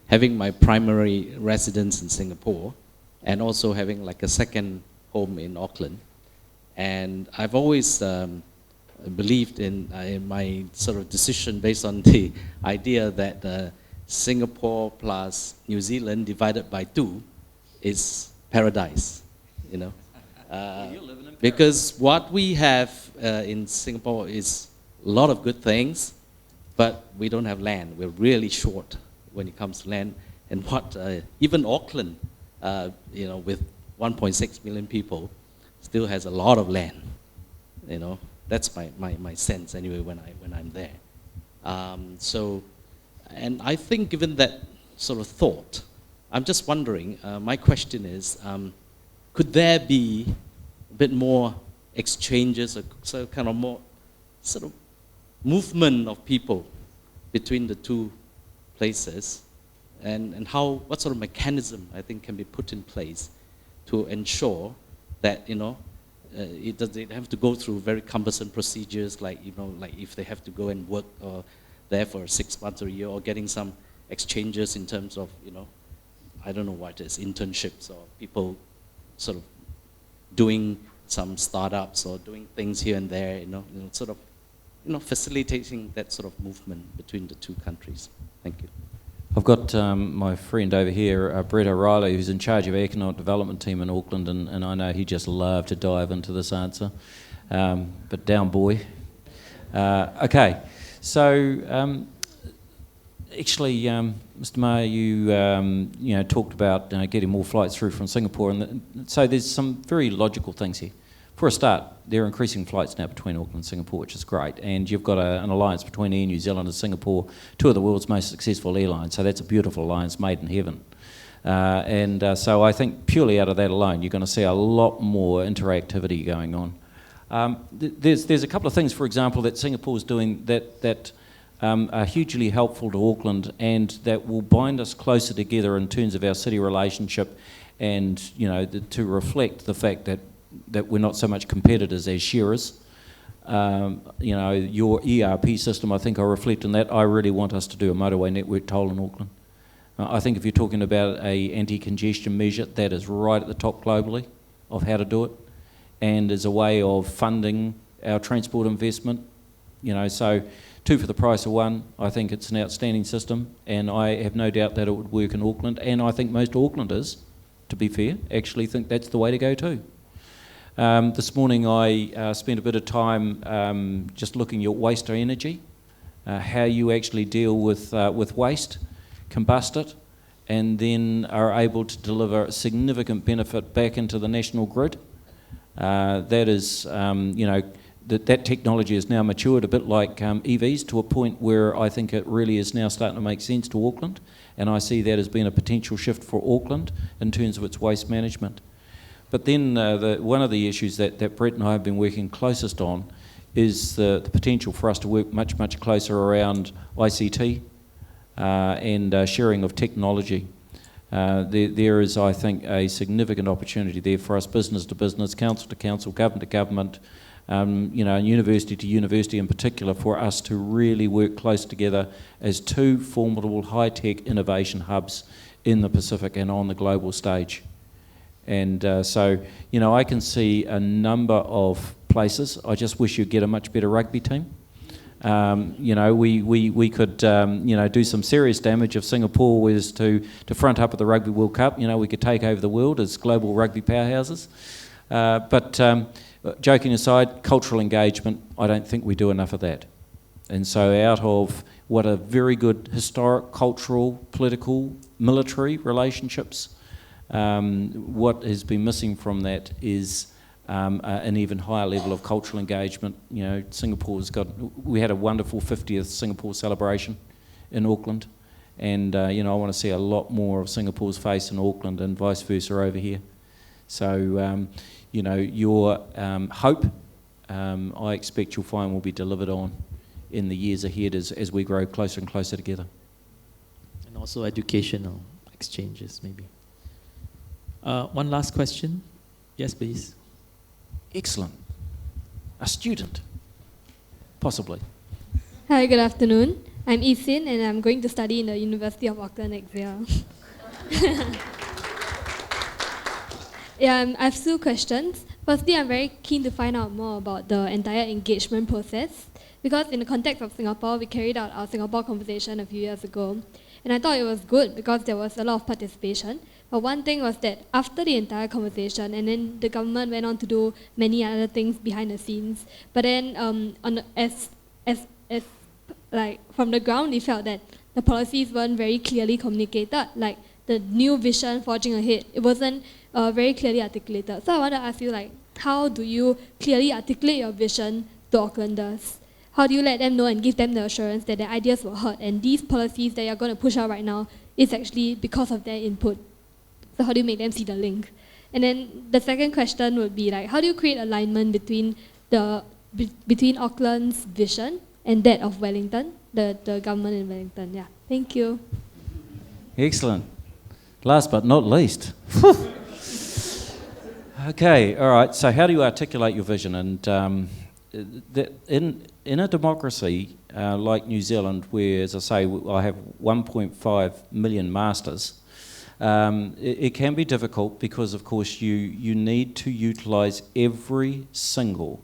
having my primary residence in Singapore, and also having like a second home in Auckland. And I've always believed in my sort of decision based on the idea that Singapore plus New Zealand divided by 2 is paradise, you know. Because what we have in Singapore is a lot of good things, but we don't have land. We're really short when it comes to land. And what even Auckland, you know, with 1.6 million people, still has a lot of land. You know, that's my sense anyway when I'm there. So, and I think given that sort of thought, I'm just wondering. My question is, could there be a bit more exchanges, or so kind of more sort of movement of people between the 2 places, and what sort of mechanism I think can be put in place to ensure that, you know, it doesn't have to go through very cumbersome procedures, like, you know, like if they have to go and work there for 6 months or a year, or getting some exchanges in terms of, you know, I don't know what it is, internships, or people sort of doing some startups or doing things here and there, you know, sort of facilitating that sort of movement between the two countries? Thank you. I've got my friend over here, Brett O'Reilly, who's in charge of our economic development team in Auckland, and I know he'd just love to dive into this answer. But down, boy. Okay, so actually, Mr. Mayor, you talked about getting more flights through from Singapore, and so there's some very logical things here. For a start, there are increasing flights now between Auckland and Singapore, which is great, and you've got an alliance between Air New Zealand and Singapore, two of the world's most successful airlines, so that's a beautiful alliance made in heaven. So I think purely out of that alone, you're going to see a lot more interactivity going on. There's a couple of things, for example, that Singapore's doing that are hugely helpful to Auckland and that will bind us closer together in terms of our city relationship, and to reflect the fact that we're not so much competitors as sharers. Your ERP system, I think, I reflect on that. I really want us to do a motorway network toll in Auckland. I think if you're talking about a anti-congestion measure, that is right at the top globally of how to do it, and as a way of funding our transport investment. So two for the price of one. I think it's an outstanding system, and I have no doubt that it would work in Auckland, and I think most Aucklanders, to be fair, actually think that's the way to go too. This morning I spent a bit of time just looking at waste to energy, how you actually deal with waste, combust it, and then are able to deliver significant benefit back into the national grid. That is, that technology has now matured a bit like EVs to a point where I think it really is now starting to make sense to Auckland, and I see that as being a potential shift for Auckland in terms of its waste management. But then one of the issues that Brett and I have been working closest on is the potential for us to work much, much closer around ICT and sharing of technology. There is, I think, a significant opportunity there for us, business to business, council to council, government to government, university to university in particular, for us to really work close together as two formidable high-tech innovation hubs in the Pacific and on the global stage. And so, I can see a number of places. I just wish you'd get a much better rugby team. We could, do some serious damage if Singapore was to front up at the Rugby World Cup. We could take over the world as global rugby powerhouses. But joking aside, cultural engagement, I don't think we do enough of that. And so out of what are very good historic, cultural, political, military relationships, what has been missing from that is an even higher level of cultural engagement. We had a wonderful 50th Singapore celebration in Auckland, and I want to see a lot more of Singapore's face in Auckland and vice versa over here. So, your hope, I expect you'll find will be delivered on in the years ahead as we grow closer and closer together. And also educational exchanges, maybe. One last question. Yes, please. Excellent. A student, possibly. Hi, good afternoon. I'm Isin, and I'm going to study in the University of Auckland next year. I have two questions. Firstly, I'm very keen to find out more about the entire engagement process, because in the context of Singapore, we carried out our Singapore conversation a few years ago, and I thought it was good because there was a lot of participation. But one thing was that after the entire conversation, and then the government went on to do many other things behind the scenes. But then, from the ground, we felt that the policies weren't very clearly communicated. Like the new vision forging ahead, it wasn't very clearly articulated. So I want to ask you, how do you clearly articulate your vision to Aucklanders? How do you let them know and give them the assurance that their ideas were heard, and these policies that you're going to push out right now is actually because of their input? So how do you make them see the link? And then the second question would be how do you create alignment between Auckland's vision and that of Wellington, the government in Wellington? Yeah, thank you. Excellent. Last but not least. Okay, all right. So how do you articulate your vision? And in a democracy like New Zealand, where, as I say, I have 1.5 million masters, it can be difficult because, of course, you need to utilise every single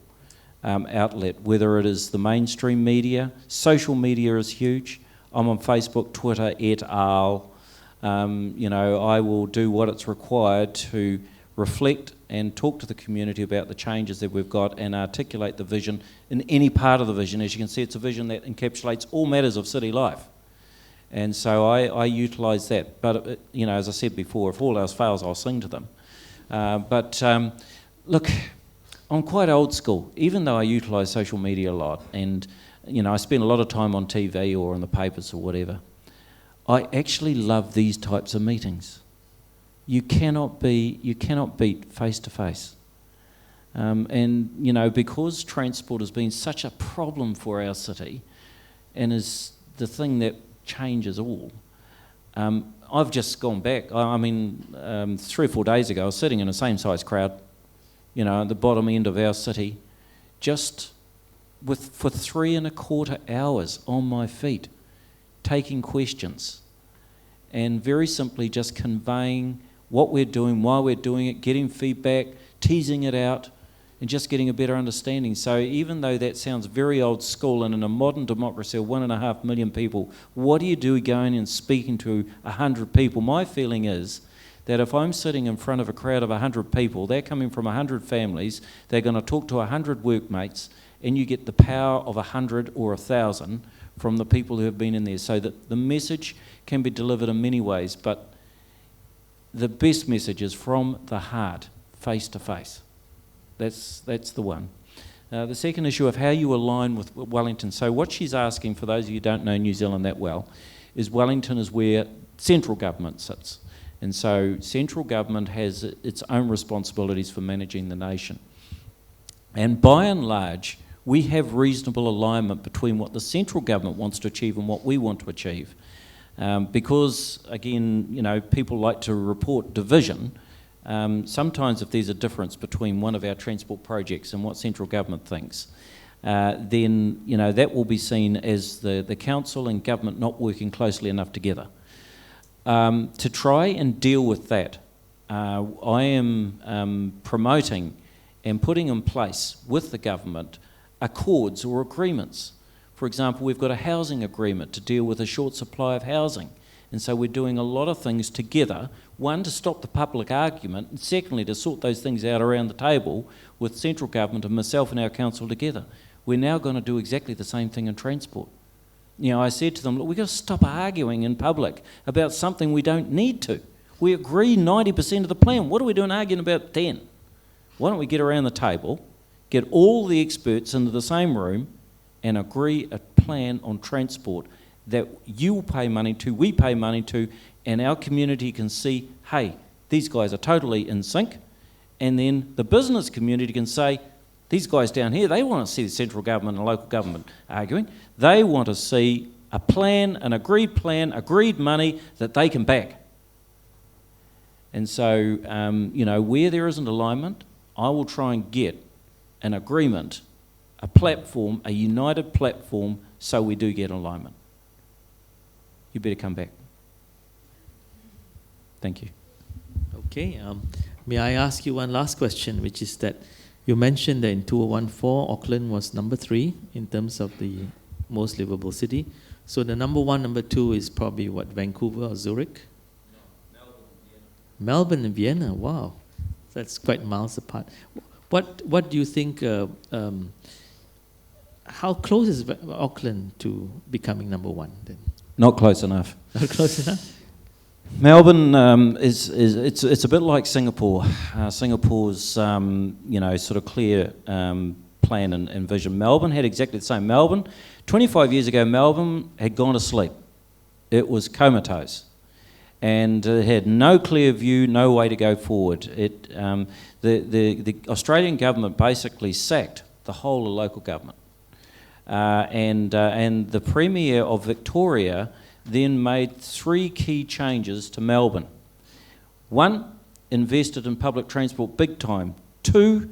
outlet, whether it is the mainstream media. Social media is huge. I'm on Facebook, Twitter, et al. I will do what it's required to reflect and talk to the community about the changes that we've got and articulate the vision in any part of the vision. As you can see, it's a vision that encapsulates all matters of city life. And so I utilise that. But, as I said before, if all else fails, I'll sing to them. Look, I'm quite old school, even though I utilise social media a lot. And, I spend a lot of time on TV or in the papers or whatever. I actually love these types of meetings. You cannot beat face to face. Because transport has been such a problem for our city and is the thing that changes all, I've just gone back. 3 or 4 days ago, I was sitting in the same size crowd, at the bottom end of our city, just for 3.25 hours on my feet, taking questions and very simply just conveying what we're doing, why we're doing it, getting feedback, teasing it out, and just getting a better understanding. So even though that sounds very old school, and in a modern democracy of 1.5 million people, what do you do going and speaking to 100 people? My feeling is that if I'm sitting in front of a crowd of 100 people, they're coming from 100 families, they're going to talk to 100 workmates, and you get the power of 100 or 1,000 from the people who have been in there, so that the message can be delivered in many ways, but the best message is from the heart, face to face. That's the one. The second issue of how you align with Wellington. So what she's asking, for those of you who don't know New Zealand that well, is Wellington is where central government sits. And so central government has its own responsibilities for managing the nation. And by and large, we have reasonable alignment between what the central government wants to achieve and what we want to achieve. Because, again, people like to report division. Sometimes if there's a difference between one of our transport projects and what central government thinks, then, that will be seen as the council and government not working closely enough together. To try and deal with that, I am promoting and putting in place with the government accords or agreements. For example, we've got a housing agreement to deal with a short supply of housing. And so we're doing a lot of things together, one, to stop the public argument, and secondly, to sort those things out around the table with central government and myself and our council together. We're now going to do exactly the same thing in transport. I said to them, look, we've got to stop arguing in public about something we don't need to. We agree 90% of the plan. What are we doing arguing about 10? Why don't we get around the table, get all the experts into the same room, and agree a plan on transport that you will pay money to, we pay money to, and our community can see, hey, these guys are totally in sync. And then the business community can say, these guys down here, they want to see the central government and local government arguing. They want to see a plan, agreed money that they can back. And so, where there isn't alignment, I will try and get an agreement, a platform, a united platform, so we do get alignment. You better come back. Thank you. Okay. May I ask you one last question, which is that you mentioned that in 2014, Auckland was number 3 in terms of the most livable city. So the number 1, number 2 is probably what, Vancouver or Zurich? No, Melbourne and Vienna. Wow, that's quite miles apart. What do you think? How close is Auckland to becoming number 1 then? Not close enough. Not close enough. Melbourne it's a bit like Singapore. Singapore's sort of clear plan and vision. Melbourne had exactly the same. Melbourne, 25 years ago, Melbourne had gone to sleep. It was comatose, and it had no clear view, no way to go forward. The Australian government basically sacked the whole of local government, and the Premier of Victoria then made 3 key changes to Melbourne. 1, invested in public transport big time. 2,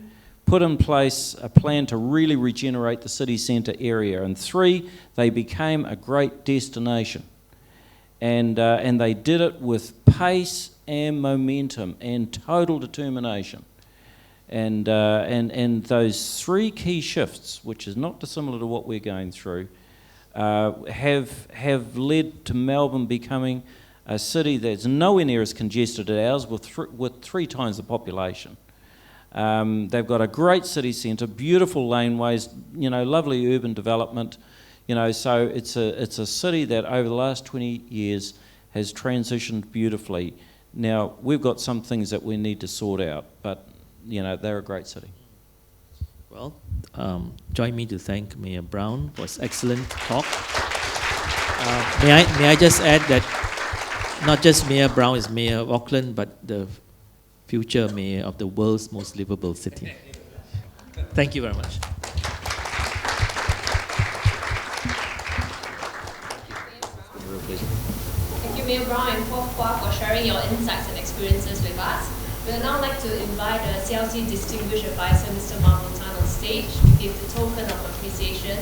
put in place a plan to really regenerate the city centre area. And 3, they became a great destination. And they did it with pace and momentum and total determination. And those three key shifts, which is not dissimilar to what we're going through, have led to Melbourne becoming a city that's nowhere near as congested as ours, with 3 times the population. They've got a great city centre, beautiful laneways, lovely urban development, so it's a city that over the last 20 years has transitioned beautifully. Now, we've got some things that we need to sort out, but they're a great city. Well, join me to thank Mayor Brown for his excellent talk. May I just add that not just Mayor Brown is Mayor of Auckland, but the future mayor of the world's most livable city. Thank you very much. Thank you, Mayor Brown and Prof. Hua, for sharing your insights and experiences with us. We would now like to invite the CLC Distinguished Advisor, Mr. Marvel Tan, on stage to give the token of appreciation.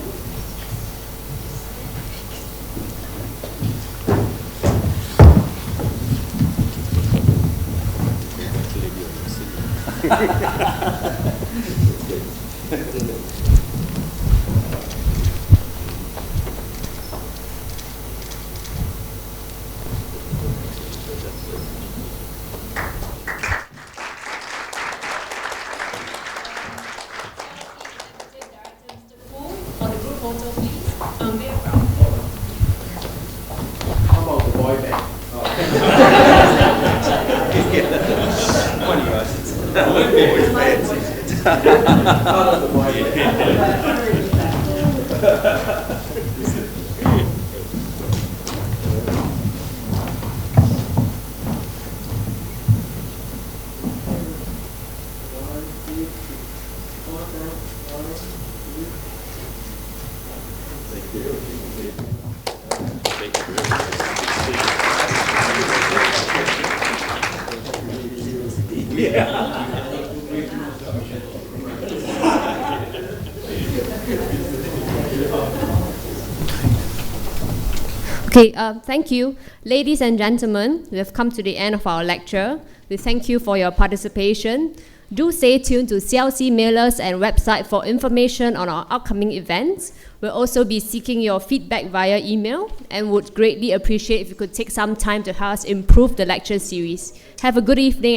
Okay, thank you. Ladies and gentlemen, we have come to the end of our lecture. We thank you for your participation. Do stay tuned to CLC mailers and website for information on our upcoming events. We'll also be seeking your feedback via email and would greatly appreciate if you could take some time to help us improve the lecture series. Have a good evening.